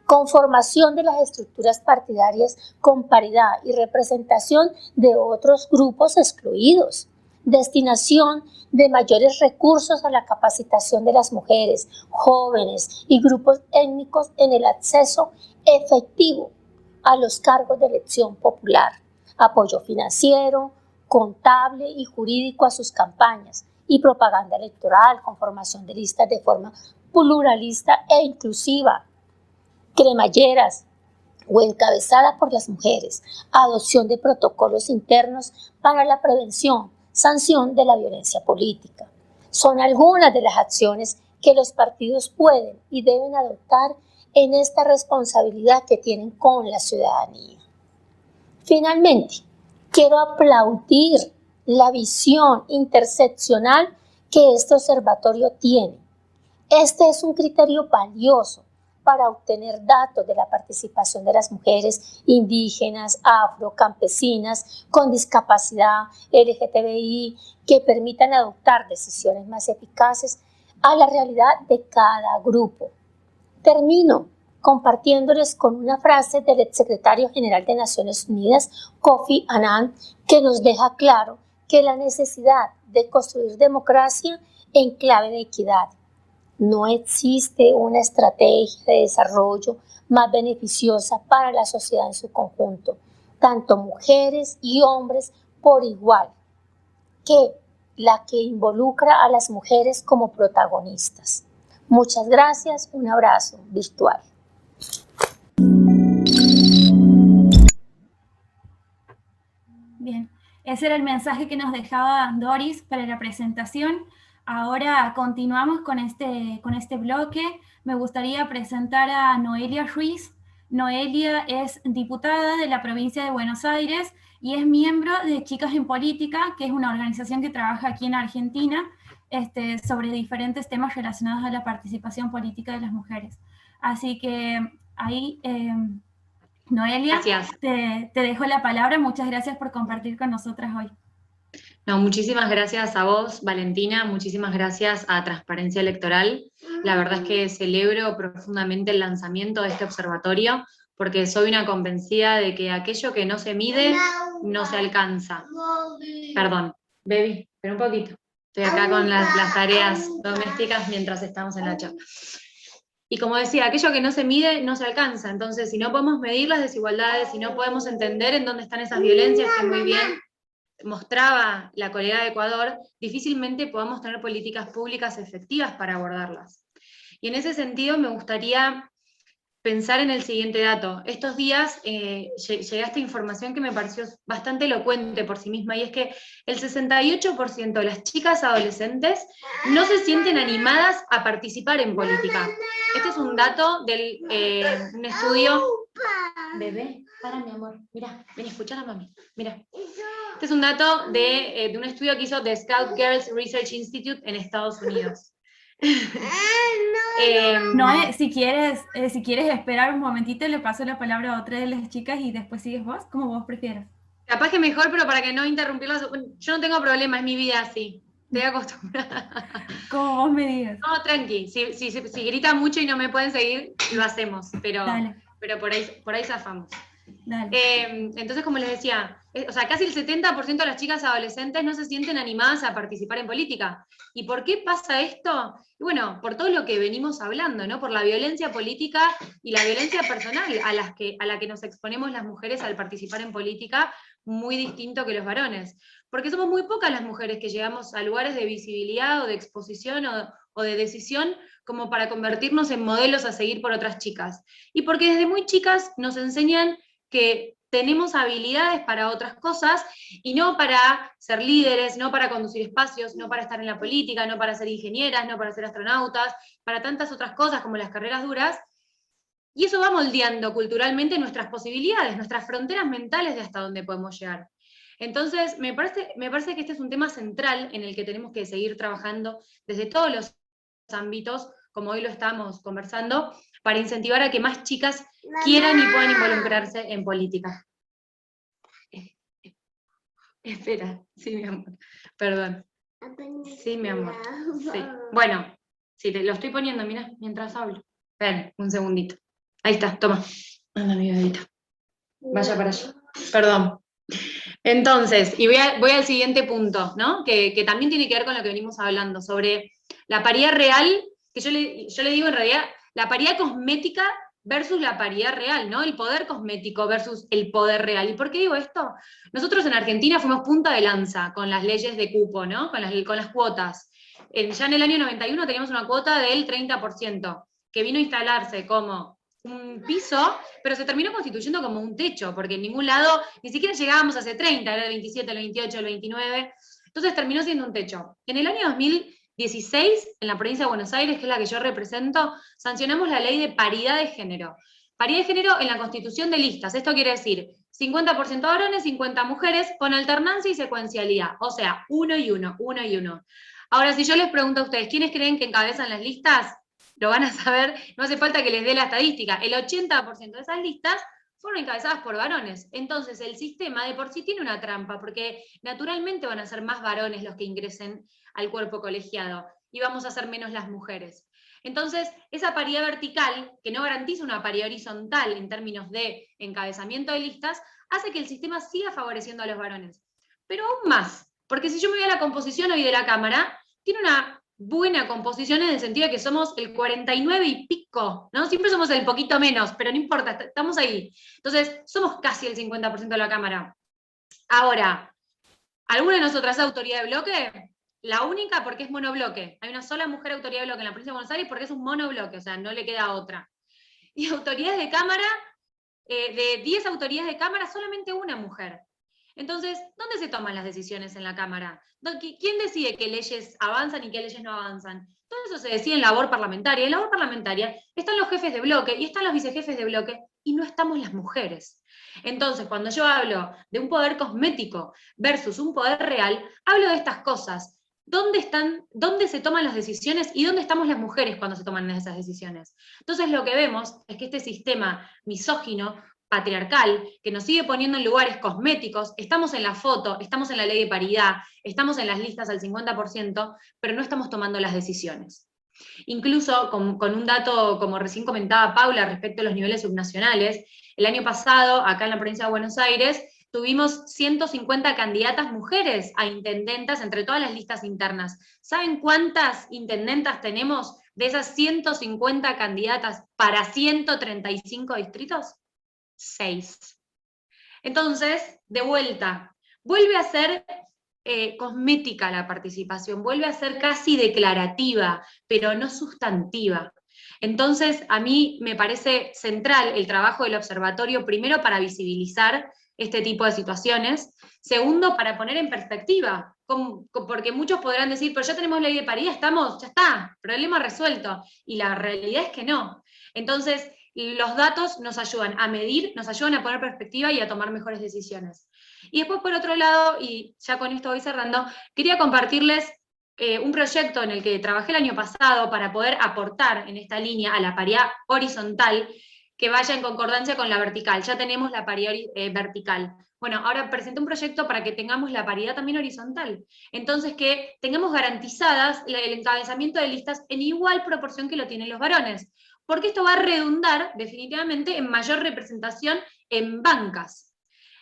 Conformación de las estructuras partidarias con paridad y representación de otros grupos excluidos. Destinación de mayores recursos a la capacitación de las mujeres, jóvenes y grupos étnicos en el acceso efectivo a los cargos de elección popular. Apoyo financiero, contable y jurídico a sus campañas y propaganda electoral con formación de listas de forma pluralista e inclusiva. Cremalleras o encabezadas por las mujeres, adopción de protocolos internos para la prevención, sanción de la violencia política. Son algunas de las acciones que los partidos pueden y deben adoptar en esta responsabilidad que tienen con la ciudadanía. Finalmente, quiero aplaudir la visión interseccional que este observatorio tiene. Este es un criterio valioso para obtener datos de la participación de las mujeres indígenas, afro, campesinas, con discapacidad, LGTBI, que permitan adoptar decisiones más eficaces a la realidad de cada grupo. Termino compartiéndoles con una frase del exsecretario general de Naciones Unidas, Kofi Annan, que nos deja claro que la necesidad de construir democracia en clave de equidad, No existe una estrategia de desarrollo más beneficiosa para la sociedad en su conjunto, tanto mujeres y hombres por igual, que la que involucra a las mujeres como protagonistas. Muchas gracias, un abrazo virtual. Bien, ese era el mensaje que nos dejaba Doris para la presentación. Ahora continuamos con este bloque. Me gustaría presentar a Noelia Ruiz. Noelia es diputada de la provincia de Buenos Aires y es miembro de Chicas en Política, que es una organización que trabaja aquí en Argentina sobre diferentes temas relacionados a la participación política de las mujeres. Así que ahí, Noelia, te dejo la palabra. Muchas gracias por compartir con nosotras hoy. No, muchísimas gracias a vos, Valentina, muchísimas gracias a Transparencia Electoral. La verdad es que celebro profundamente el lanzamiento de este observatorio, porque soy una convencida de que aquello que no se mide, no se alcanza. Perdón, baby, pero un poquito. Estoy acá con las tareas domésticas mientras estamos en la charla. Y como decía, aquello que no se mide, no se alcanza. Entonces, si no podemos medir las desigualdades, si no podemos entender en dónde están esas violencias que muy bien mostraba la colega de Ecuador, difícilmente podamos tener políticas públicas efectivas para abordarlas. Y en ese sentido me gustaría pensar en el siguiente dato. Estos días llegué a esta información que me pareció bastante elocuente por sí misma, y es que el 68% de las chicas adolescentes no se sienten animadas a participar en política. Este es un dato de un estudio... Bebé, para mi amor, mira, ven a escuchar a mami, mira. Este es un dato de un estudio que hizo The Scout Girls Research Institute en Estados Unidos. Noé, si quieres esperar un momentito, le paso la palabra a otra de las chicas y después sigues vos, como vos prefieras. Capaz que mejor, pero para que no interrumpirlas, yo no tengo problema, es mi vida así, estoy acostumbrada. Como vos me digas. No, tranqui, si grita mucho y no me pueden seguir, lo hacemos, pero por ahí zafamos. Entonces, como les decía, o sea, casi el 70% de las chicas adolescentes no se sienten animadas a participar en política. ¿Y por qué pasa esto? Y bueno, por todo lo que venimos hablando, ¿no? Por la violencia política y la violencia personal a la que nos exponemos las mujeres al participar en política, muy distinto que los varones. Porque somos muy pocas las mujeres que llegamos a lugares de visibilidad o de exposición o de decisión como para convertirnos en modelos a seguir por otras chicas. Y porque desde muy chicas nos enseñan que tenemos habilidades para otras cosas y no para ser líderes, no para conducir espacios, no para estar en la política, no para ser ingenieras, no para ser astronautas, para tantas otras cosas como las carreras duras. Y eso va moldeando culturalmente nuestras posibilidades, nuestras fronteras mentales de hasta dónde podemos llegar. Entonces, me parece que este es un tema central en el que tenemos que seguir trabajando desde todos los ámbitos, como hoy lo estamos conversando, para incentivar a que más chicas quieran y puedan involucrarse en política. Espera, sí, mi amor, perdón. Sí, mi amor, sí. Bueno, sí, te lo estoy poniendo, mira, mientras hablo. Ven, un segundito. Ahí está, toma. Anda, mi bebita. Vaya para allá. Perdón. Entonces, y voy al siguiente punto, ¿no? Que también tiene que ver con lo que venimos hablando, sobre la paridad real, que yo le digo en realidad, la paridad cosmética versus la paridad real, ¿no? El poder cosmético versus el poder real. ¿Y por qué digo esto? Nosotros en Argentina fuimos punta de lanza con las leyes de cupo, ¿no? Con las cuotas. Ya en el año 91 teníamos una cuota del 30%, que vino a instalarse como un piso, pero se terminó constituyendo como un techo, porque en ningún lado, ni siquiera llegábamos a ese 30, era el 27, el 28, el 29, entonces terminó siendo un techo. En el año 2016, en la provincia de Buenos Aires, que es la que yo represento, sancionamos la ley de paridad de género. Paridad de género en la constitución de listas, esto quiere decir 50% varones, 50 mujeres, con alternancia y secuencialidad, o sea, 1 y 1, 1 y 1. Ahora, si yo les pregunto a ustedes, ¿quiénes creen que encabezan las listas? Lo van a saber, no hace falta que les dé la estadística. El 80% de esas listas fueron encabezadas por varones. Entonces, el sistema de por sí tiene una trampa, porque naturalmente van a ser más varones los que ingresen al cuerpo colegiado, y vamos a ser menos las mujeres. Entonces, esa paridad vertical, que no garantiza una paridad horizontal en términos de encabezamiento de listas, hace que el sistema siga favoreciendo a los varones. Pero aún más, porque si yo me voy a la composición hoy de la Cámara, tiene una buena composición en el sentido de que somos el 49 y pico, ¿no? Siempre somos el poquito menos, pero no importa, estamos ahí. Entonces, somos casi el 50% de la Cámara. Ahora, ¿alguna de nosotras es autoridad de bloque? La única porque es monobloque. Hay una sola mujer autoridad de bloque en la provincia de Buenos Aires porque es un monobloque, o sea, no le queda otra. Y autoridades de Cámara, de 10 autoridades de Cámara, solamente una mujer. Entonces, ¿dónde se toman las decisiones en la Cámara? ¿Quién decide qué leyes avanzan y qué leyes no avanzan? Todo eso se decide en labor parlamentaria. En labor parlamentaria están los jefes de bloque y están los vicejefes de bloque y no estamos las mujeres. Entonces, cuando yo hablo de un poder cosmético versus un poder real, hablo de estas cosas. ¿Dónde se toman las decisiones y dónde estamos las mujeres cuando se toman esas decisiones? Entonces lo que vemos es que este sistema misógino, patriarcal, que nos sigue poniendo en lugares cosméticos, estamos en la foto, estamos en la ley de paridad, estamos en las listas al 50%, pero no estamos tomando las decisiones. Incluso con un dato, como recién comentaba Paula, respecto a los niveles subnacionales, el año pasado, acá en la provincia de Buenos Aires, tuvimos 150 candidatas mujeres a intendentas entre todas las listas internas. ¿Saben cuántas intendentas tenemos de esas 150 candidatas para 135 distritos? 6. Entonces, de vuelta, vuelve a ser cosmética la participación, vuelve a ser casi declarativa, pero no sustantiva. Entonces, a mí me parece central el trabajo del observatorio, primero para visibilizar este tipo de situaciones, segundo para poner en perspectiva, porque muchos podrán decir, pero ya tenemos ley de paridad, ya está, problema resuelto, y la realidad es que no. Entonces, los datos nos ayudan a medir, nos ayudan a poner perspectiva y a tomar mejores decisiones. Y después, por otro lado, y ya con esto voy cerrando, quería compartirles un proyecto en el que trabajé el año pasado para poder aportar en esta línea a la paridad horizontal que vaya en concordancia con la vertical. Ya tenemos la paridad vertical. Bueno, ahora presenté un proyecto para que tengamos la paridad también horizontal. Entonces, que tengamos garantizadas el encabezamiento de listas en igual proporción que lo tienen los varones. Porque esto va a redundar definitivamente en mayor representación en bancas.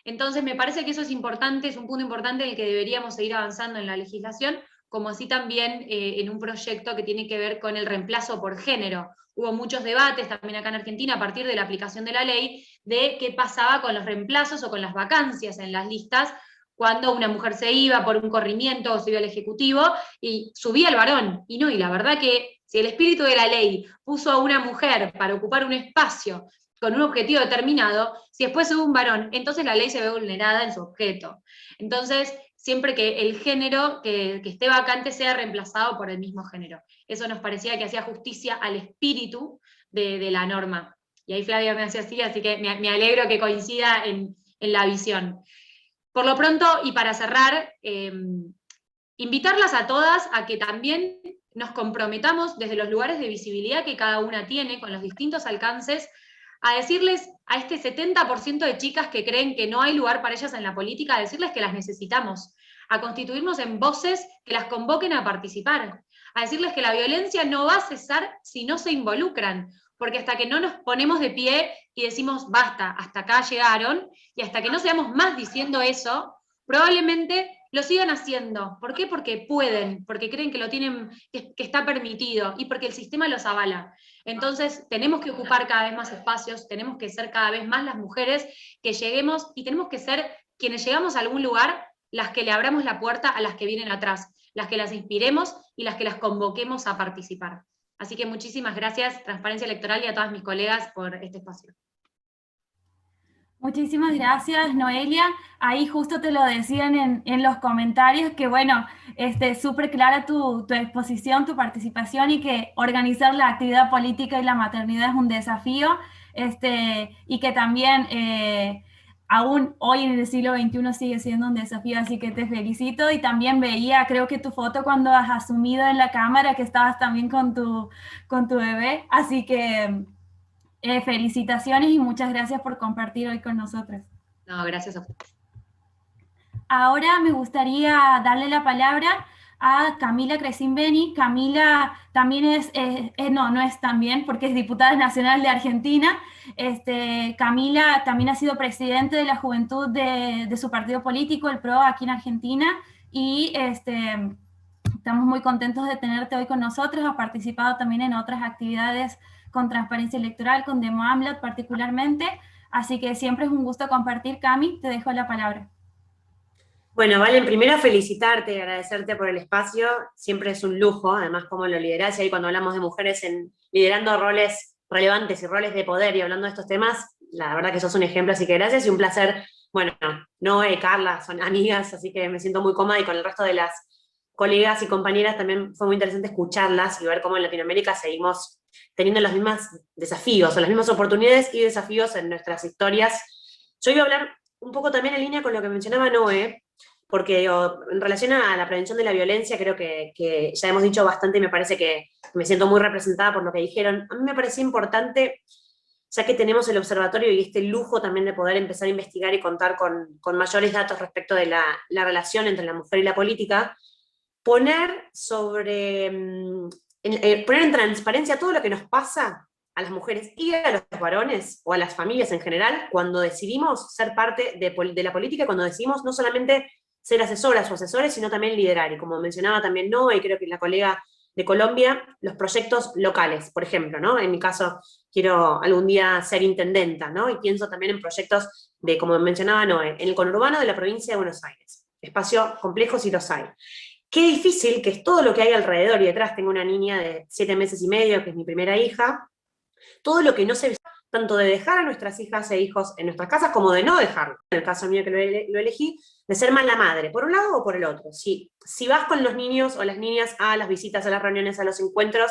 Entonces me parece que eso es importante, es un punto importante en el que deberíamos seguir avanzando en la legislación, como así también en un proyecto que tiene que ver con el reemplazo por género. Hubo muchos debates también acá en Argentina a partir de la aplicación de la ley de qué pasaba con los reemplazos o con las vacancias en las listas cuando una mujer se iba por un corrimiento o se iba al Ejecutivo y subía el varón. Y no, y la verdad que si el espíritu de la ley puso a una mujer para ocupar un espacio con un objetivo determinado, si después hubo un varón, entonces la ley se ve vulnerada en su objeto. Entonces, siempre que el género que esté vacante sea reemplazado por el mismo género. Eso nos parecía que hacía justicia al espíritu de la norma. Y ahí Flavia me hace así que me alegro que coincida en la visión. Por lo pronto, y para cerrar, invitarlas a todas a que también nos comprometamos desde los lugares de visibilidad que cada una tiene, con los distintos alcances, a decirles a este 70% de chicas que creen que no hay lugar para ellas en la política, a decirles que las necesitamos, a constituirnos en voces que las convoquen a participar, a decirles que la violencia no va a cesar si no se involucran, porque hasta que no nos ponemos de pie y decimos basta, hasta acá llegaron, y hasta que no seamos más diciendo eso, probablemente lo sigan haciendo. ¿Por qué? Porque pueden, porque creen que lo tienen, que está permitido, y porque el sistema los avala. Entonces, tenemos que ocupar cada vez más espacios, tenemos que ser cada vez más las mujeres que lleguemos, y tenemos que ser quienes llegamos a algún lugar, las que le abramos la puerta a las que vienen atrás, las que las inspiremos y las que las convoquemos a participar. Así que muchísimas gracias, Transparencia Electoral, y a todas mis colegas por este espacio. Muchísimas gracias, Noelia. Ahí justo te lo decían en los comentarios, que bueno, súper clara tu exposición, tu participación, y que organizar la actividad política y la maternidad es un desafío, y que también aún hoy en el siglo XXI sigue siendo un desafío, así que te felicito. Y también veía, creo que tu foto cuando has asumido en la cámara, que estabas también con tu bebé, así que felicitaciones y muchas gracias por compartir hoy con nosotros. No, gracias a ustedes. Ahora me gustaría darle la palabra a Camila Crescimbeni. Camila también no es también, porque es diputada nacional de Argentina. Camila también ha sido presidente de la juventud de su partido político, el PRO, aquí en Argentina, y Estamos muy contentos de tenerte hoy con nosotros, has participado también en otras actividades con Transparencia Electoral, con Demo AMLAT particularmente, así que siempre es un gusto compartir. Cami, te dejo la palabra. Bueno, Valen, primero felicitarte, agradecerte por el espacio, siempre es un lujo, además cómo lo liderás, y ahí cuando hablamos de mujeres liderando roles relevantes y roles de poder y hablando de estos temas, la verdad que sos un ejemplo, así que gracias y un placer. Bueno, Noé y Carla son amigas, así que me siento muy cómoda, y con el resto de las colegas y compañeras también fue muy interesante escucharlas y ver cómo en Latinoamérica seguimos teniendo los mismos desafíos, o las mismas oportunidades y desafíos en nuestras historias. Yo iba a hablar un poco también en línea con lo que mencionaba Noé, porque en relación a la prevención de la violencia, creo que ya hemos dicho bastante y me parece que me siento muy representada por lo que dijeron. A mí me parecía importante, ya que tenemos el observatorio y este lujo también de poder empezar a investigar y contar con mayores datos respecto de la relación entre la mujer y la política, poner en transparencia todo lo que nos pasa a las mujeres y a los varones, o a las familias en general, cuando decidimos ser parte de la política, cuando decidimos no solamente ser asesoras o asesores, sino también liderar. Y como mencionaba también Noé, y creo que la colega de Colombia, los proyectos locales, por ejemplo, ¿no? En mi caso, quiero algún día ser intendenta, ¿no? Y pienso también en proyectos de, como mencionaba Noé, en el conurbano de la provincia de Buenos Aires. Espacios complejos sí los hay. Qué difícil que es todo lo que hay alrededor, y detrás tengo una niña de 7 meses y medio, que es mi primera hija, todo lo que no se ve, tanto de dejar a nuestras hijas e hijos en nuestras casas, como de no dejarlo. En el caso mío que lo elegí, de ser mala madre, por un lado o por el otro. Si vas con los niños o las niñas a las visitas, a las reuniones, a los encuentros,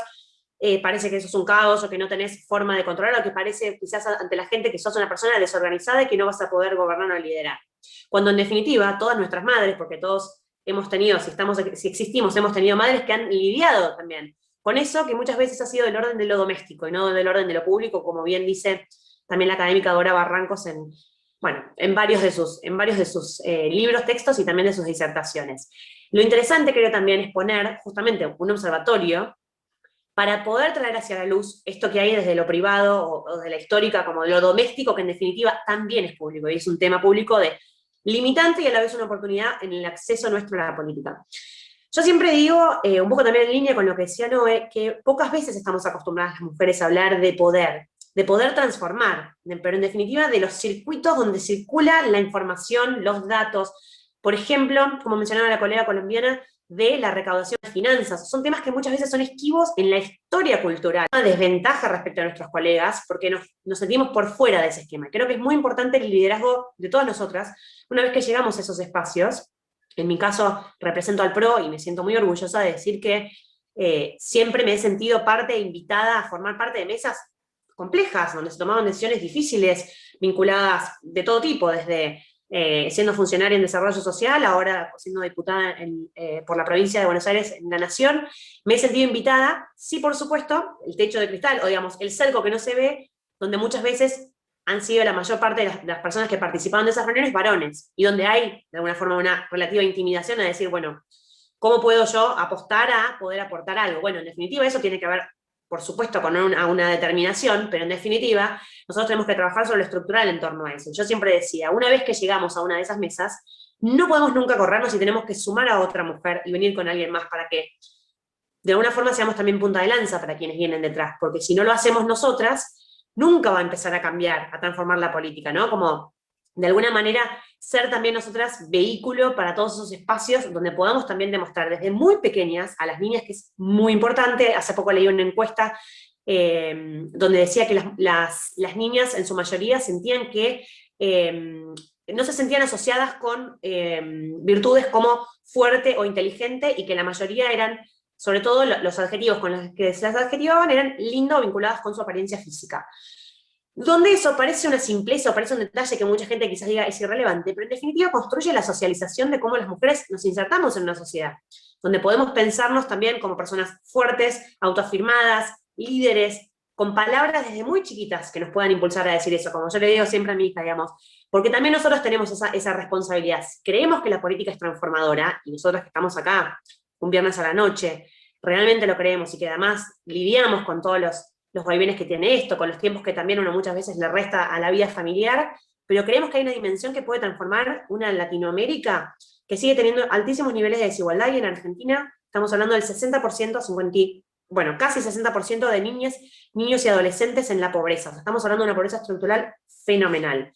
parece que eso es un caos, o que no tenés forma de controlar, o que parece quizás ante la gente que sos una persona desorganizada y que no vas a poder gobernar o liderar. Cuando en definitiva, todas nuestras madres, porque todos hemos tenido, si existimos, hemos tenido madres que han lidiado también con eso, que muchas veces ha sido del orden de lo doméstico y no del orden de lo público, como bien dice también la académica Dora Barrancos en varios de sus libros, textos y también de sus disertaciones. Lo interesante creo también es poner justamente un observatorio para poder traer hacia la luz esto que hay desde lo privado o de la histórica, como de lo doméstico, que en definitiva también es público, y es un tema público limitante y a la vez una oportunidad en el acceso nuestro a la política. Yo siempre digo, un poco también en línea con lo que decía Noé, que pocas veces estamos acostumbradas las mujeres a hablar de poder transformar, pero en definitiva de los circuitos donde circula la información, los datos. Por ejemplo, como mencionaba la colega colombiana, de la recaudación de finanzas. Son temas que muchas veces son esquivos en la historia cultural. Una desventaja respecto a nuestros colegas, porque nos sentimos por fuera de ese esquema. Creo que es muy importante el liderazgo de todas nosotras, una vez que llegamos a esos espacios. En mi caso, represento al PRO y me siento muy orgullosa de decir que siempre me he sentido invitada a formar parte de mesas complejas, donde se tomaban decisiones difíciles, vinculadas de todo tipo, desde siendo funcionaria en desarrollo social, ahora siendo diputada por la provincia de Buenos Aires en la Nación. Me he sentido invitada, sí, por supuesto, el techo de cristal, o digamos, el cerco que no se ve, donde muchas veces han sido la mayor parte de las personas que participaban de esas reuniones varones, y donde hay, de alguna forma, una relativa intimidación a decir, bueno, ¿cómo puedo yo apostar a poder aportar algo? Bueno, en definitiva, eso tiene que ver, por supuesto, con una determinación, pero en definitiva, nosotros tenemos que trabajar sobre lo estructural en torno a eso. Yo siempre decía, una vez que llegamos a una de esas mesas, no podemos nunca corrernos y tenemos que sumar a otra mujer y venir con alguien más para que, de alguna forma, seamos también punta de lanza para quienes vienen detrás, porque si no lo hacemos nosotras, nunca va a empezar a cambiar, a transformar la política, ¿no? Como, de alguna manera, ser también nosotras vehículo para todos esos espacios donde podamos también demostrar desde muy pequeñas a las niñas, que es muy importante. Hace poco leí una encuesta donde decía que las niñas en su mayoría sentían que no se sentían asociadas con virtudes como fuerte o inteligente, y que la mayoría eran, sobre todo los adjetivos con los que se las adjetivaban, eran lindo o vinculadas con su apariencia física. Donde eso parece una simpleza, o parece un detalle que mucha gente quizás diga es irrelevante, pero en definitiva construye la socialización de cómo las mujeres nos insertamos en una sociedad, donde podemos pensarnos también como personas fuertes, autoafirmadas, líderes, con palabras desde muy chiquitas que nos puedan impulsar a decir eso, como yo le digo siempre a mi hija, digamos, porque también nosotros tenemos esa responsabilidad. Creemos que la política es transformadora, y nosotros que estamos acá un viernes a la noche, realmente lo creemos, y que además lidiamos con todos los vaivenes que tiene esto, con los tiempos que también uno muchas veces le resta a la vida familiar, pero creemos que hay una dimensión que puede transformar una Latinoamérica que sigue teniendo altísimos niveles de desigualdad, y en Argentina estamos hablando del 60% a 50, bueno, casi 60% de niñas, niños y adolescentes en la pobreza. O sea, estamos hablando de una pobreza estructural fenomenal.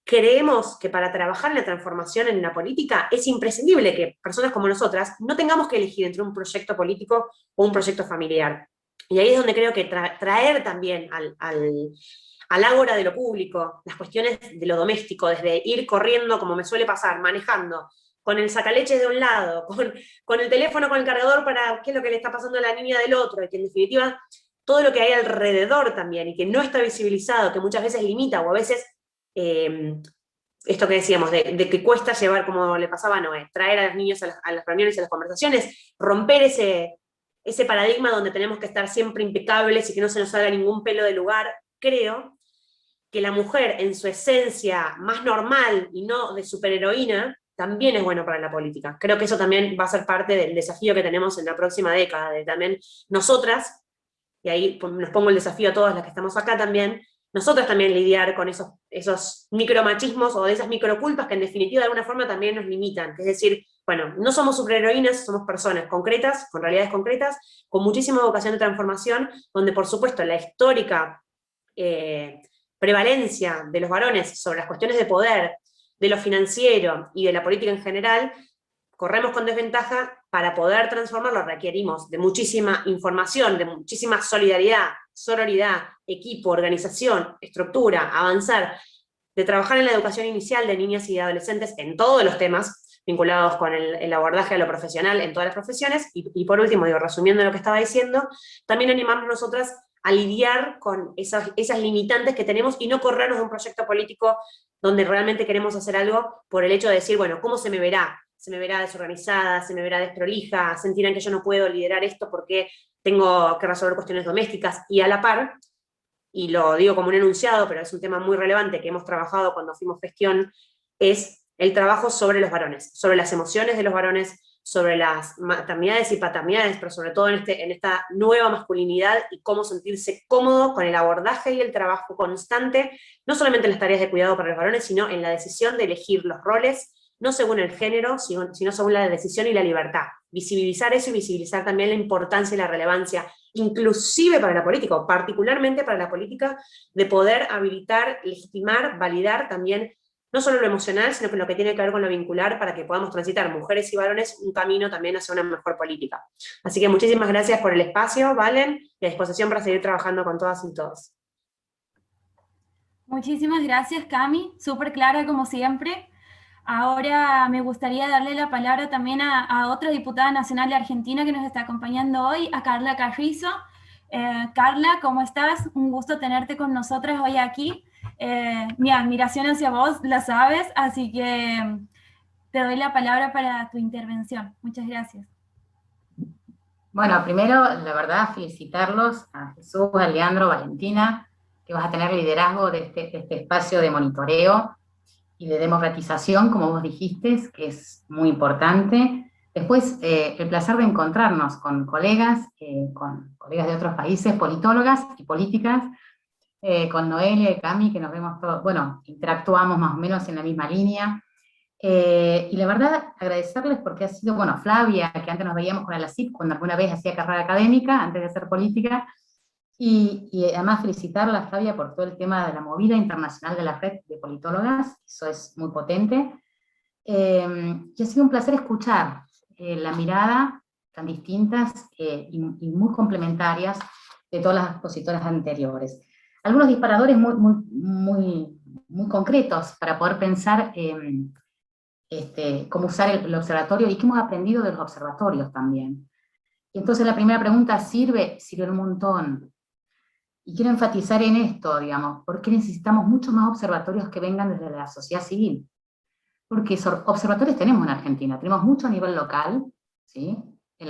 Creemos que para trabajar en la transformación en la política es imprescindible que personas como nosotras no tengamos que elegir entre un proyecto político o un proyecto familiar. Y ahí es donde creo que traer también al ágora de lo público las cuestiones de lo doméstico, desde ir corriendo, como me suele pasar, manejando, con el sacaleches de un lado, con el teléfono, con el cargador para qué es lo que le está pasando a la niña del otro, y que en definitiva todo lo que hay alrededor también, y que no está visibilizado, que muchas veces limita, o a veces esto que decíamos, de que cuesta llevar, como le pasaba a Noé, traer a los niños a las reuniones y a las conversaciones, romper ese paradigma donde tenemos que estar siempre impecables y que no se nos salga ningún pelo de lugar. Creo que la mujer en su esencia más normal y no de superheroína, también es bueno para la política. Creo que eso también va a ser parte del desafío que tenemos en la próxima década, de también nosotras, y ahí nos pongo el desafío a todas las que estamos acá también, nosotras también lidiar con esos micromachismos o de esas microculpas que en definitiva de alguna forma también nos limitan. Es decir, bueno, no somos superheroínas, somos personas concretas, con realidades concretas, con muchísima vocación de transformación, donde por supuesto la histórica prevalencia de los varones sobre las cuestiones de poder, de lo financiero y de la política en general, corremos con desventaja. Para poder transformarlo requerimos de muchísima información, de muchísima solidaridad, sororidad, equipo, organización, estructura, avanzar, de trabajar en la educación inicial de niñas y de adolescentes en todos los temas vinculados con el abordaje a lo profesional en todas las profesiones, y por último, resumiendo lo que estaba diciendo, también animarnos nosotras a lidiar con esas limitantes que tenemos y no corrernos de un proyecto político donde realmente queremos hacer algo por el hecho de decir, bueno, ¿cómo se me verá? Se me verá desorganizada, se me verá desprolija, sentirán que yo no puedo liderar esto porque tengo que resolver cuestiones domésticas, y a la par, y lo digo como un enunciado, pero es un tema muy relevante que hemos trabajado cuando fuimos gestión, es el trabajo sobre los varones, sobre las emociones de los varones, sobre las maternidades y paternidades, pero sobre todo en esta nueva masculinidad y cómo sentirse cómodo con el abordaje y el trabajo constante, no solamente en las tareas de cuidado para los varones, sino en la decisión de elegir los roles, no según el género, sino según la decisión y la libertad. Visibilizar eso y visibilizar también la importancia y la relevancia, inclusive para la política, o particularmente para la política, de poder habilitar, legitimar, validar también, no solo lo emocional, sino que lo que tiene que ver con lo vincular, para que podamos transitar mujeres y varones un camino también hacia una mejor política. Así que muchísimas gracias por el espacio, Valen, y a disposición para seguir trabajando con todas y todos. Muchísimas gracias, Cami, súper clara como siempre. Ahora me gustaría darle la palabra también a otra diputada nacional de Argentina que nos está acompañando hoy, a Carla Carrizo. Carla, ¿cómo estás? Un gusto tenerte con nosotras hoy aquí. Mi admiración hacia vos, la sabes, así que te doy la palabra para tu intervención. Muchas gracias. Bueno, primero, la verdad, felicitarlos a Jesús, a Leandro, Valentina, que vas a tener liderazgo de este espacio de monitoreo y de democratización, como vos dijiste, que es muy importante. Después, el placer de encontrarnos con colegas de otros países, politólogas y políticas, con Noelia y Cami, que nos vemos todos, bueno, interactuamos más o menos en la misma línea. Y la verdad, agradecerles porque ha sido, bueno, Flavia, que antes nos veíamos con la CIP cuando alguna vez hacía carrera académica, antes de hacer política, y además felicitarla a Flavia por todo el tema de la movida internacional de la red de politólogas, eso es muy potente. Y ha sido un placer escuchar la mirada tan distintas y muy complementarias de todas las expositoras anteriores. Algunos disparadores muy concretos para poder pensar cómo usar el observatorio y qué hemos aprendido de los observatorios también. Y entonces la primera pregunta, ¿sirve? Sirve un montón. Y quiero enfatizar en esto, digamos, ¿por qué necesitamos muchos más observatorios que vengan desde la sociedad civil? Porque observatorios tenemos en Argentina, tenemos mucho a nivel local, ¿sí? En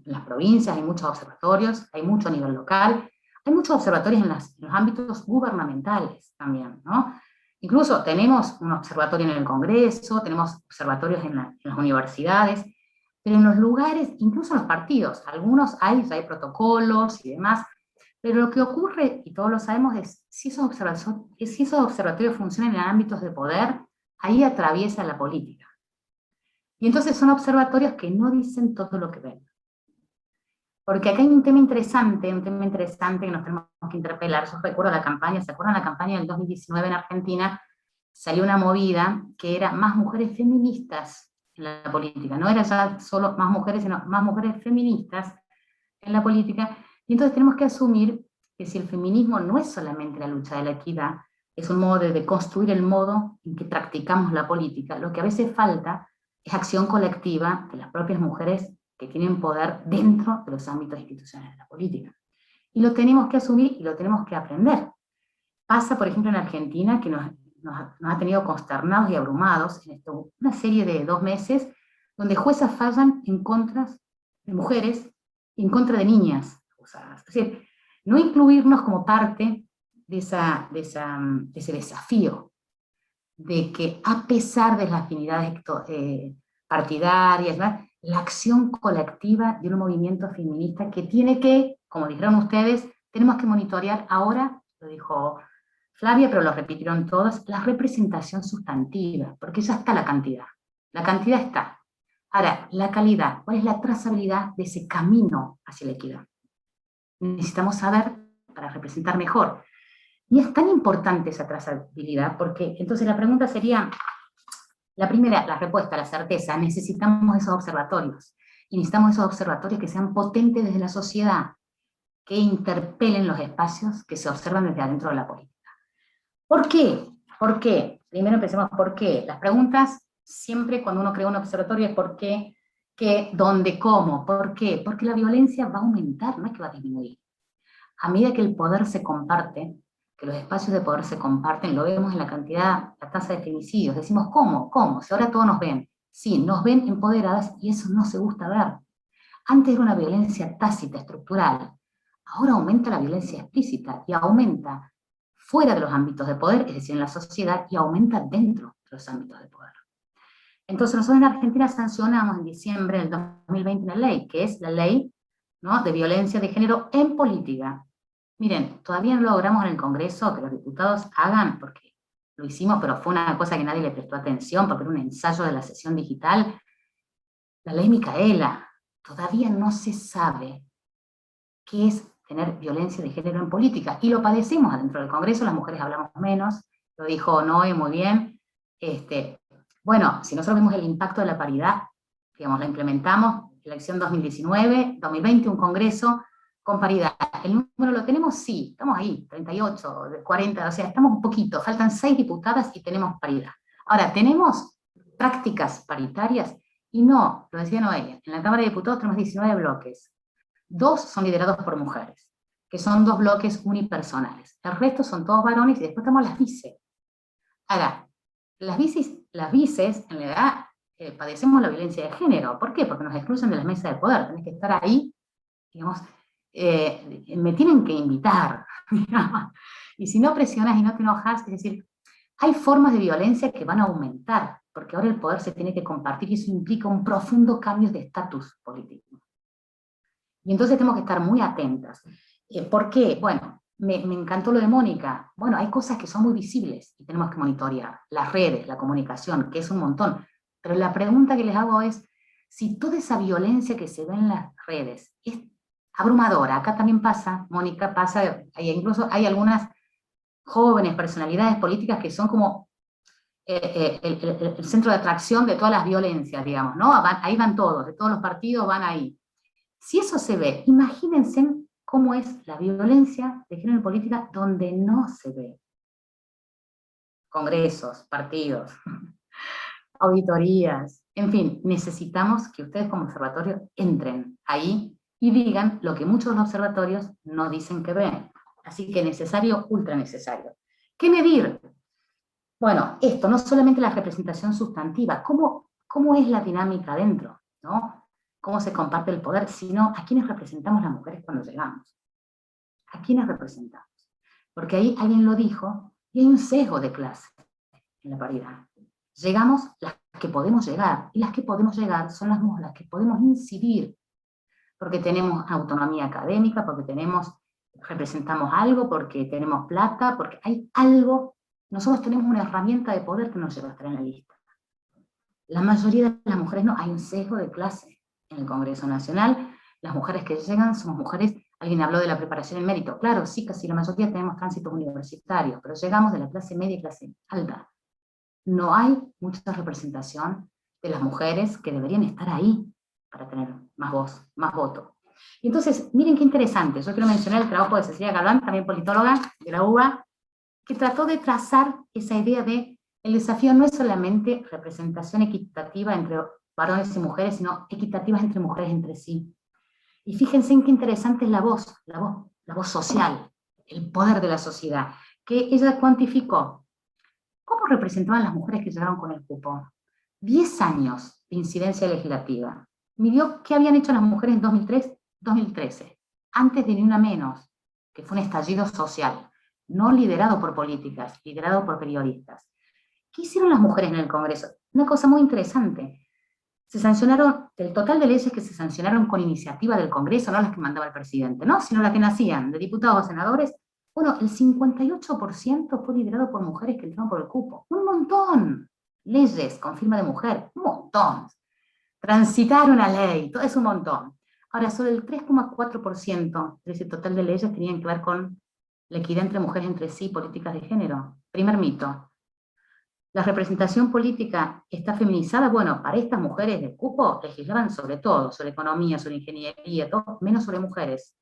las provincias hay muchos observatorios, hay mucho a nivel local, hay muchos observatorios en los ámbitos gubernamentales también, ¿no? Incluso tenemos un observatorio en el Congreso, tenemos observatorios en las universidades, pero en los lugares, incluso en los partidos, algunos hay protocolos y demás, pero lo que ocurre, y todos lo sabemos, es si esos observatorios funcionan en ámbitos de poder, ahí atraviesa la política. Y entonces son observatorios que no dicen todo lo que ven. Porque acá hay un tema interesante que nos tenemos que interpelar. Yo recuerdo la campaña, ¿se acuerdan la campaña del 2019 en Argentina? Salió una movida que era más mujeres feministas en la política. No era ya solo más mujeres, sino más mujeres feministas en la política. Y entonces tenemos que asumir que si el feminismo no es solamente la lucha de la equidad, es un modo de construir el modo en que practicamos la política, lo que a veces falta es acción colectiva de las propias mujeres que tienen poder dentro de los ámbitos institucionales de la política. Y lo tenemos que asumir y lo tenemos que aprender. Pasa, por ejemplo, en Argentina, que nos ha tenido consternados y abrumados en una serie de 2 meses, donde juezas fallan en contra de mujeres y en contra de niñas acusadas. Es decir, no incluirnos como parte de ese desafío, de que a pesar de las afinidades partidarias, ¿verdad?, la acción colectiva de un movimiento feminista que tiene que, como dijeron ustedes, tenemos que monitorear ahora, lo dijo Flavia, pero lo repitieron todos, la representación sustantiva, porque ya está la cantidad está. Ahora, la calidad, ¿cuál es la trazabilidad de ese camino hacia la equidad? Necesitamos saber para representar mejor. Y es tan importante esa trazabilidad, porque entonces la pregunta sería, la primera, la respuesta, la certeza, necesitamos esos observatorios, y necesitamos esos observatorios que sean potentes desde la sociedad, que interpelen los espacios que se observan desde adentro de la política. ¿Por qué? ¿Por qué? Primero empecemos por qué. Las preguntas, siempre cuando uno crea un observatorio es por qué, qué, dónde, cómo. ¿Por qué? Porque la violencia va a aumentar, no es que va a disminuir. A medida que el poder se comparte, que los espacios de poder se comparten, lo vemos en la tasa de femicidios. Decimos, ¿cómo? ¿Cómo? Si ahora todos nos ven. Sí, nos ven empoderadas y eso no se gusta ver. Antes era una violencia tácita, estructural. Ahora aumenta la violencia explícita y aumenta fuera de los ámbitos de poder, es decir, en la sociedad, y aumenta dentro de los ámbitos de poder. Entonces nosotros en Argentina sancionamos en diciembre del 2020 una ley, que es la ley, ¿no?, de violencia de género en política. Miren, todavía no logramos en el Congreso que los diputados hagan, porque lo hicimos, pero fue una cosa que nadie le prestó atención, porque era un ensayo de la sesión digital, la ley Micaela. Todavía no se sabe qué es tener violencia de género en política, y lo padecemos adentro del Congreso, las mujeres hablamos menos, lo dijo Noé muy bien. Bueno, si nosotros vemos el impacto de la paridad, digamos, la implementamos, elección 2019, 2020, un Congreso con paridad. ¿El número lo tenemos? Sí, estamos ahí, 38, 40, o sea, estamos un poquito, faltan 6 diputadas y tenemos paridad. Ahora, tenemos prácticas paritarias, y no, lo decía Noelia, en la Cámara de Diputados tenemos 19 bloques. 2 son liderados por mujeres, que son 2 bloques unipersonales. El resto son todos varones, y después tenemos las vice. Ahora, las vices, en realidad, padecemos la violencia de género. ¿Por qué? Porque nos excluyen de las mesas de poder. Tenés que estar ahí, digamos, me tienen que invitar. Y si no presionas y no te enojas, es decir, hay formas de violencia que van a aumentar, porque ahora el poder se tiene que compartir, y eso implica un profundo cambio de estatus político. Y entonces tenemos que estar muy atentas. ¿Por qué? Bueno, me encantó lo de Mónica. Bueno, hay cosas que son muy visibles y tenemos que monitorear. Las redes, la comunicación, que es un montón. Pero la pregunta que les hago es, si toda esa violencia que se ve en las redes es abrumadora, acá también pasa, Mónica, pasa, incluso hay algunas jóvenes personalidades políticas que son como el centro de atracción de todas las violencias, digamos, ¿no? Ahí van todos, de todos los partidos van ahí. Si eso se ve, imagínense cómo es la violencia de género en política donde no se ve. Congresos, partidos, auditorías, en fin, necesitamos que ustedes como observatorio entren ahí y digan lo que muchos de los observatorios no dicen que ven. Así que necesario, ultra necesario. ¿Qué medir? Bueno, esto, no solamente la representación sustantiva, cómo es la dinámica adentro, ¿no? Cómo se comparte el poder, sino a quiénes representamos las mujeres cuando llegamos. ¿A quiénes representamos? Porque ahí alguien lo dijo, y hay un sesgo de clase en la paridad. Llegamos las que podemos llegar, y las que podemos llegar son las que podemos incidir, porque tenemos autonomía académica, porque representamos algo, porque tenemos plata, porque hay algo. Nosotros tenemos una herramienta de poder que nos lleva a estar en la lista. La mayoría de las mujeres no, hay un sesgo de clase en el Congreso Nacional, Las mujeres que llegan somos mujeres, alguien habló de la preparación en mérito. Claro, sí, casi la mayoría tenemos tránsitos universitarios, pero llegamos de la clase media y clase alta. No hay mucha representación de las mujeres que deberían estar ahí para tener más voz, más voto. Y entonces, miren qué interesante, yo quiero mencionar el trabajo de Cecilia Galván, también politóloga de la UBA, que trató de trazar esa idea de el desafío no es solamente representación equitativa entre varones y mujeres, sino equitativas entre mujeres entre sí. Y fíjense en qué interesante es la voz social, el poder de la sociedad, que ella cuantificó. ¿Cómo representaban las mujeres que llegaron con el cupo? 10 años de incidencia legislativa. Midió qué habían hecho las mujeres en 2013, antes de Ni Una Menos, que fue un estallido social, no liderado por políticas, liderado por periodistas. ¿Qué hicieron las mujeres en el Congreso? Una cosa muy interesante. Se sancionaron, del total de leyes que se sancionaron con iniciativa del Congreso, no las que mandaba el presidente, ¿no? Sino las que nacían de diputados o senadores, bueno, el 58% fue liderado por mujeres que entraron por el cupo. Un montón. Leyes con firma de mujer, un montón. Transitar una ley, todo es un montón. Ahora, solo el 3,4% de ese total de leyes tenían que ver con la equidad entre mujeres entre sí, políticas de género. Primer mito. ¿La representación política está feminizada? Bueno, para estas mujeres del cupo legislaban sobre todo, sobre economía, sobre ingeniería, todo, menos sobre mujeres.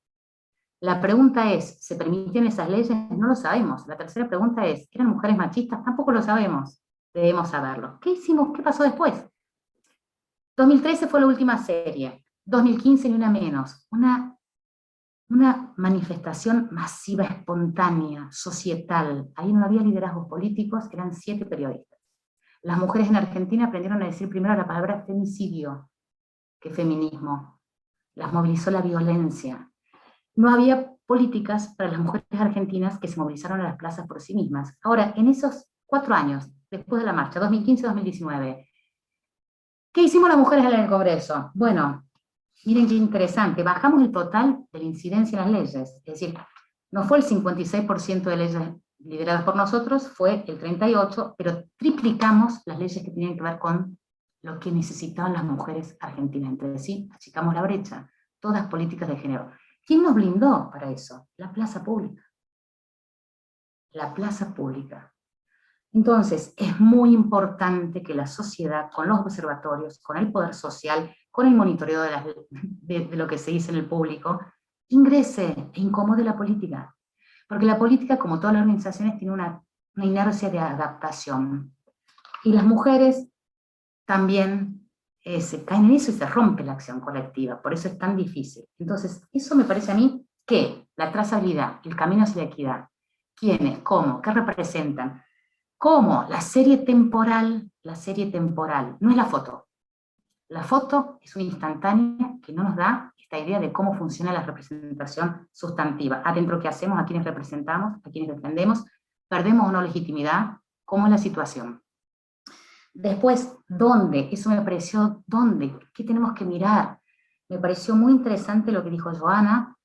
La pregunta es, ¿se permiten esas leyes? No lo sabemos. La tercera pregunta es, ¿eran mujeres machistas? Tampoco lo sabemos. Debemos saberlo. ¿Qué hicimos? ¿Qué pasó después? 2013 fue la última serie. 2015 Ni Una Menos. Una manifestación masiva, espontánea, societal. Ahí no había liderazgos políticos, eran 7 periodistas. Las mujeres en Argentina aprendieron a decir primero la palabra femicidio que feminismo. Las movilizó la violencia. No había políticas para las mujeres argentinas que se movilizaron a las plazas por sí mismas. Ahora, en esos 4 años, después de la marcha, 2015-2019, ¿qué hicimos las mujeres en el Congreso? Bueno, miren qué interesante, bajamos el total de la incidencia en las leyes, es decir, no fue el 56% de leyes lideradas por nosotros, fue el 38%, pero triplicamos las leyes que tenían que ver con lo que necesitaban las mujeres argentinas entre sí, achicamos la brecha, todas políticas de género. ¿Quién nos blindó para eso? La plaza pública. La plaza pública. Entonces, es muy importante que la sociedad, con los observatorios, con el poder social, con el monitoreo de lo que se dice en el público, ingrese e incomode la política. Porque la política, como todas las organizaciones, tiene una inercia de adaptación. Y las mujeres también se caen en eso y se rompe la acción colectiva. Por eso es tan difícil. Entonces, eso me parece a mí que la trazabilidad, el camino hacia la equidad, quiénes, cómo, qué representan, cómo la serie temporal, no es la foto. La foto es una instantánea que no nos da esta idea de cómo funciona la representación sustantiva. Adentro, ¿qué hacemos? ¿A quiénes representamos? ¿A quiénes defendemos? ¿Perdemos o no legitimidad? ¿Cómo es la situación? Después, ¿dónde? Eso me pareció, ¿dónde? ¿Qué tenemos que mirar? Me pareció muy interesante lo que dijo Joana.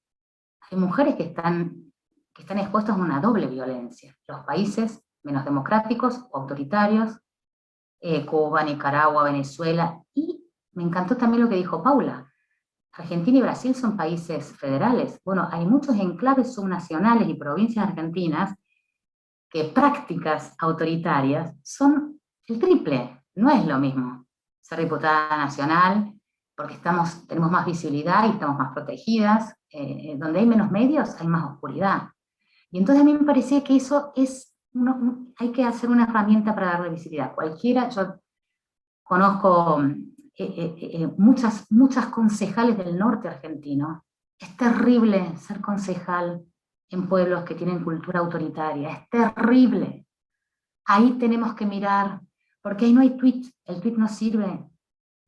Hay mujeres que están expuestas a una doble violencia. Los países menos democráticos o autoritarios, Cuba, Nicaragua, Venezuela, y me encantó también lo que dijo Paula. Argentina y Brasil son países federales. Bueno, hay muchos enclaves subnacionales y provincias argentinas que prácticas autoritarias son el triple. No es lo mismo ser diputada nacional, porque tenemos más visibilidad y estamos más protegidas. Donde hay menos medios, hay más oscuridad. Y entonces a mí me parecía que eso es hay que hacer una herramienta para darle visibilidad. Yo conozco muchas concejales del norte argentino. Es terrible ser concejal en pueblos que tienen cultura autoritaria. Es terrible. Ahí tenemos que mirar, porque ahí no hay tweet. El tweet no sirve.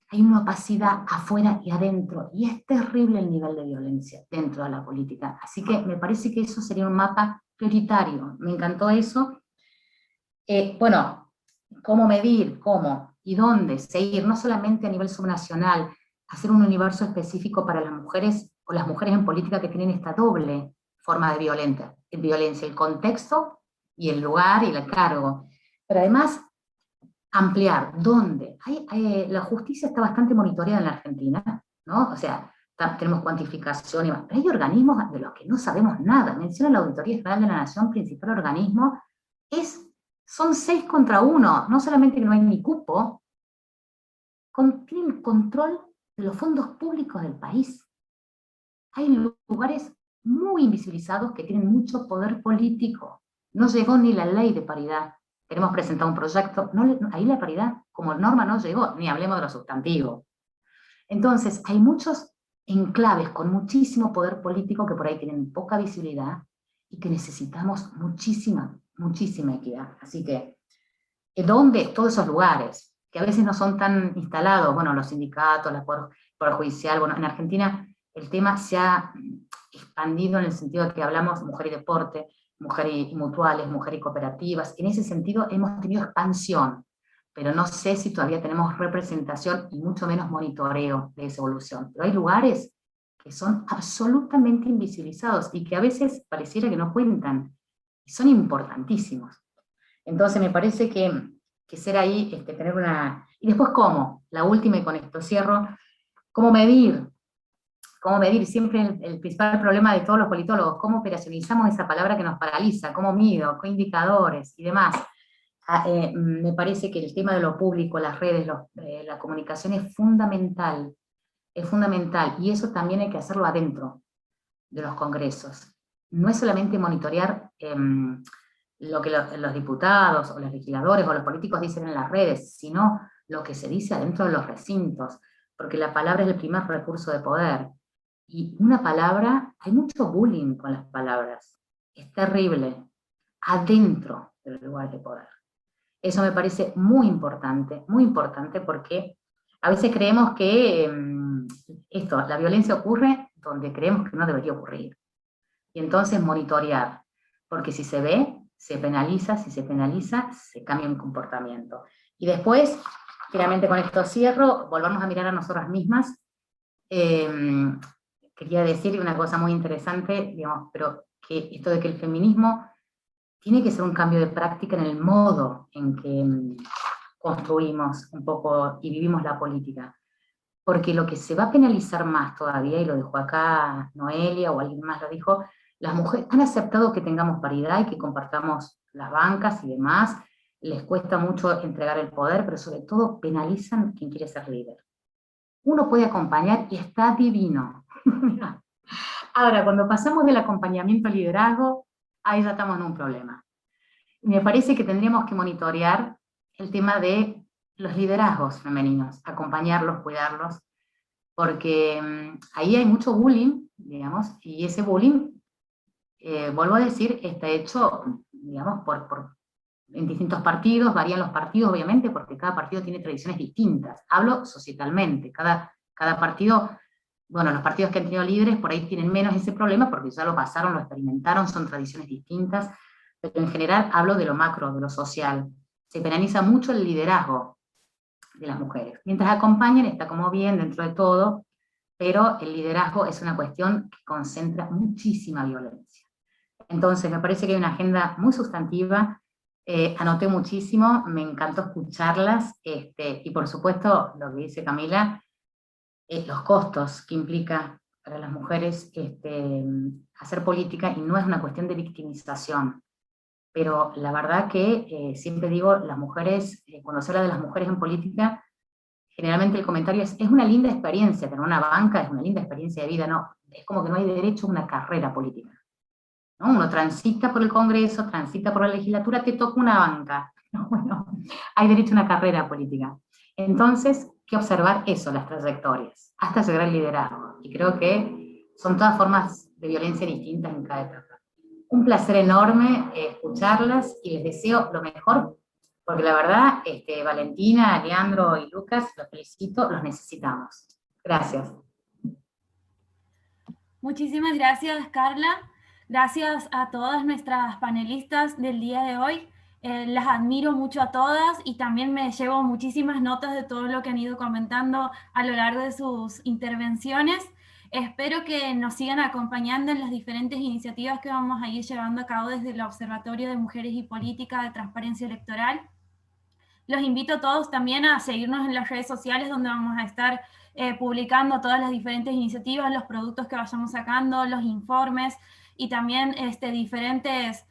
Hay una opacidad afuera y adentro. Y es terrible el nivel de violencia dentro de la política. Así que me parece que eso sería un mapa prioritario. Me encantó eso. Bueno, ¿cómo medir? ¿Cómo? ¿Y dónde? Seguir, no solamente a nivel subnacional, hacer un universo específico para las mujeres, o las mujeres en política que tienen esta doble forma de violencia, el contexto y el lugar y el cargo. Pero además, ampliar, ¿dónde? La justicia está bastante monitoreada en la Argentina, ¿no? O sea, tenemos cuantificación, y pero hay organismos de los que no sabemos nada. Menciona la Auditoría General de la Nación, principal organismo, son 6 contra 1, no solamente que no hay ni cupo, tienen control de los fondos públicos del país. Hay lugares muy invisibilizados que tienen mucho poder político. No llegó ni la ley de paridad. Queremos presentar un proyecto, ahí la paridad como norma no llegó, ni hablemos de lo sustantivo. Entonces, hay muchos enclaves con muchísimo poder político que por ahí tienen poca visibilidad y que necesitamos muchísima equidad. Así que, ¿dónde? Todos esos lugares, que a veces no son tan instalados, bueno, los sindicatos, el Poder Judicial, bueno, en Argentina el tema se ha expandido en el sentido de que hablamos mujer y deporte, mujer y mutuales, mujer y cooperativas. En ese sentido hemos tenido expansión, pero no sé si todavía tenemos representación y mucho menos monitoreo de esa evolución. Pero hay lugares que son absolutamente invisibilizados y que a veces pareciera que no cuentan, y son importantísimos. Entonces me parece que ser ahí, tener una... Y después, ¿cómo? La última, y con esto cierro, ¿cómo medir? ¿Cómo medir? Siempre el principal problema de todos los politólogos, ¿cómo operacionalizamos esa palabra que nos paraliza? ¿Cómo mido? ¿Qué indicadores? Y demás. Me parece que el tema de lo público, las redes, la comunicación es fundamental, y eso también hay que hacerlo adentro de los congresos. No es solamente monitorear lo que los diputados, o los legisladores, o los políticos dicen en las redes, sino lo que se dice adentro de los recintos, porque la palabra es el primer recurso de poder. Y una palabra, hay mucho bullying con las palabras, es terrible, adentro del lugar de poder. Eso me parece muy importante porque a veces creemos que la violencia ocurre donde creemos que no debería ocurrir. Y entonces monitorear, porque si se ve, se penaliza, si se penaliza, se cambia un comportamiento. Y después, finalmente con esto cierro, volvamos a mirar a nosotras mismas. Quería decir una cosa muy interesante, digamos, pero que esto de que el feminismo tiene que ser un cambio de práctica en el modo en que construimos un poco y vivimos la política. Porque lo que se va a penalizar más todavía, y lo dijo acá Noelia o alguien más lo dijo, las mujeres han aceptado que tengamos paridad y que compartamos las bancas y demás, les cuesta mucho entregar el poder, pero sobre todo penalizan quien quiere ser líder. Uno puede acompañar y está divino. Ahora, cuando pasamos del acompañamiento al liderazgo, ahí ya estamos en un problema. Y me parece que tendríamos que monitorear el tema de los liderazgos femeninos, acompañarlos, cuidarlos, porque ahí hay mucho bullying, digamos, y ese bullying, vuelvo a decir, está hecho, digamos, en distintos partidos, varían los partidos, obviamente, porque cada partido tiene tradiciones distintas. Hablo societalmente, cada partido, bueno, los partidos que han tenido líderes por ahí tienen menos ese problema, porque ya lo pasaron, lo experimentaron, son tradiciones distintas, pero en general hablo de lo macro, de lo social. Se penaliza mucho el liderazgo de las mujeres. Mientras acompañan, está como bien dentro de todo, pero el liderazgo es una cuestión que concentra muchísima violencia. Entonces, me parece que hay una agenda muy sustantiva, anoté muchísimo, me encantó escucharlas, y por supuesto, lo que dice Camila, los costos que implica para las mujeres hacer política, y no es una cuestión de victimización, pero la verdad que siempre digo, las mujeres, cuando se habla de las mujeres en política, generalmente el comentario es una linda experiencia, tener una banca es una linda experiencia de vida, no, es como que no hay derecho a una carrera política, ¿no? Uno transita por el Congreso, transita por la legislatura, te toca una banca, ¿no? Bueno, hay derecho a una carrera política. Entonces, que observar eso, las trayectorias, hasta llegar al liderazgo, y creo que son todas formas de violencia distintas en cada etapa. Un placer enorme escucharlas, y les deseo lo mejor, porque la verdad, Valentina, Leandro y Lucas, los felicito, los necesitamos. Gracias. Muchísimas gracias, Carla. Gracias a todas nuestras panelistas del día de hoy. Las admiro mucho a todas, y también me llevo muchísimas notas de todo lo que han ido comentando a lo largo de sus intervenciones. Espero que nos sigan acompañando en las diferentes iniciativas que vamos a ir llevando a cabo desde el Observatorio de Mujeres y Política de Transparencia Electoral. Los invito a todos también a seguirnos en las redes sociales, donde vamos a estar publicando todas las diferentes iniciativas, los productos que vayamos sacando, los informes y también diferentes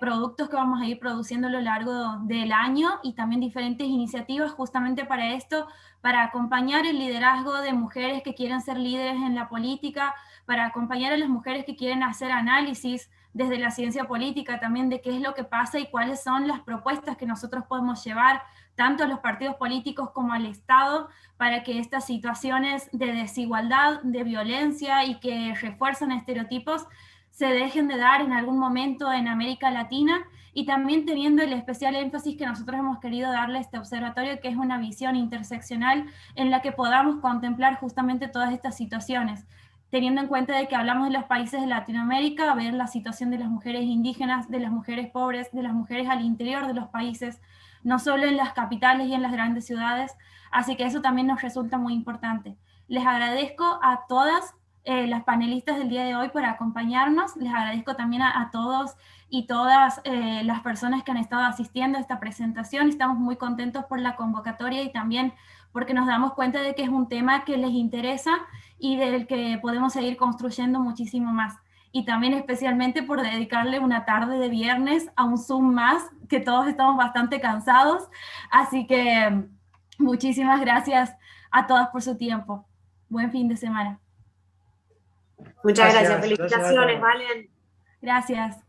productos que vamos a ir produciendo a lo largo del año y también diferentes iniciativas justamente para esto, para acompañar el liderazgo de mujeres que quieren ser líderes en la política, para acompañar a las mujeres que quieren hacer análisis desde la ciencia política también de qué es lo que pasa y cuáles son las propuestas que nosotros podemos llevar tanto a los partidos políticos como al Estado para que estas situaciones de desigualdad, de violencia y que refuerzan estereotipos se dejen de dar en algún momento en América Latina, y también teniendo el especial énfasis que nosotros hemos querido darle a este observatorio, que es una visión interseccional en la que podamos contemplar justamente todas estas situaciones, teniendo en cuenta de que hablamos de los países de Latinoamérica, ver la situación de las mujeres indígenas, de las mujeres pobres, de las mujeres al interior de los países, no solo en las capitales y en las grandes ciudades, así que eso también nos resulta muy importante. Les agradezco a todas las panelistas del día de hoy por acompañarnos. Les agradezco también a todos y todas las personas que han estado asistiendo a esta presentación. Estamos muy contentos por la convocatoria y también porque nos damos cuenta de que es un tema que les interesa y del que podemos seguir construyendo muchísimo más. Y también especialmente por dedicarle una tarde de viernes a un Zoom más, que todos estamos bastante cansados. Así que muchísimas gracias a todas por su tiempo. Buen fin de semana. Muchas gracias. Felicitaciones, Valen. Gracias.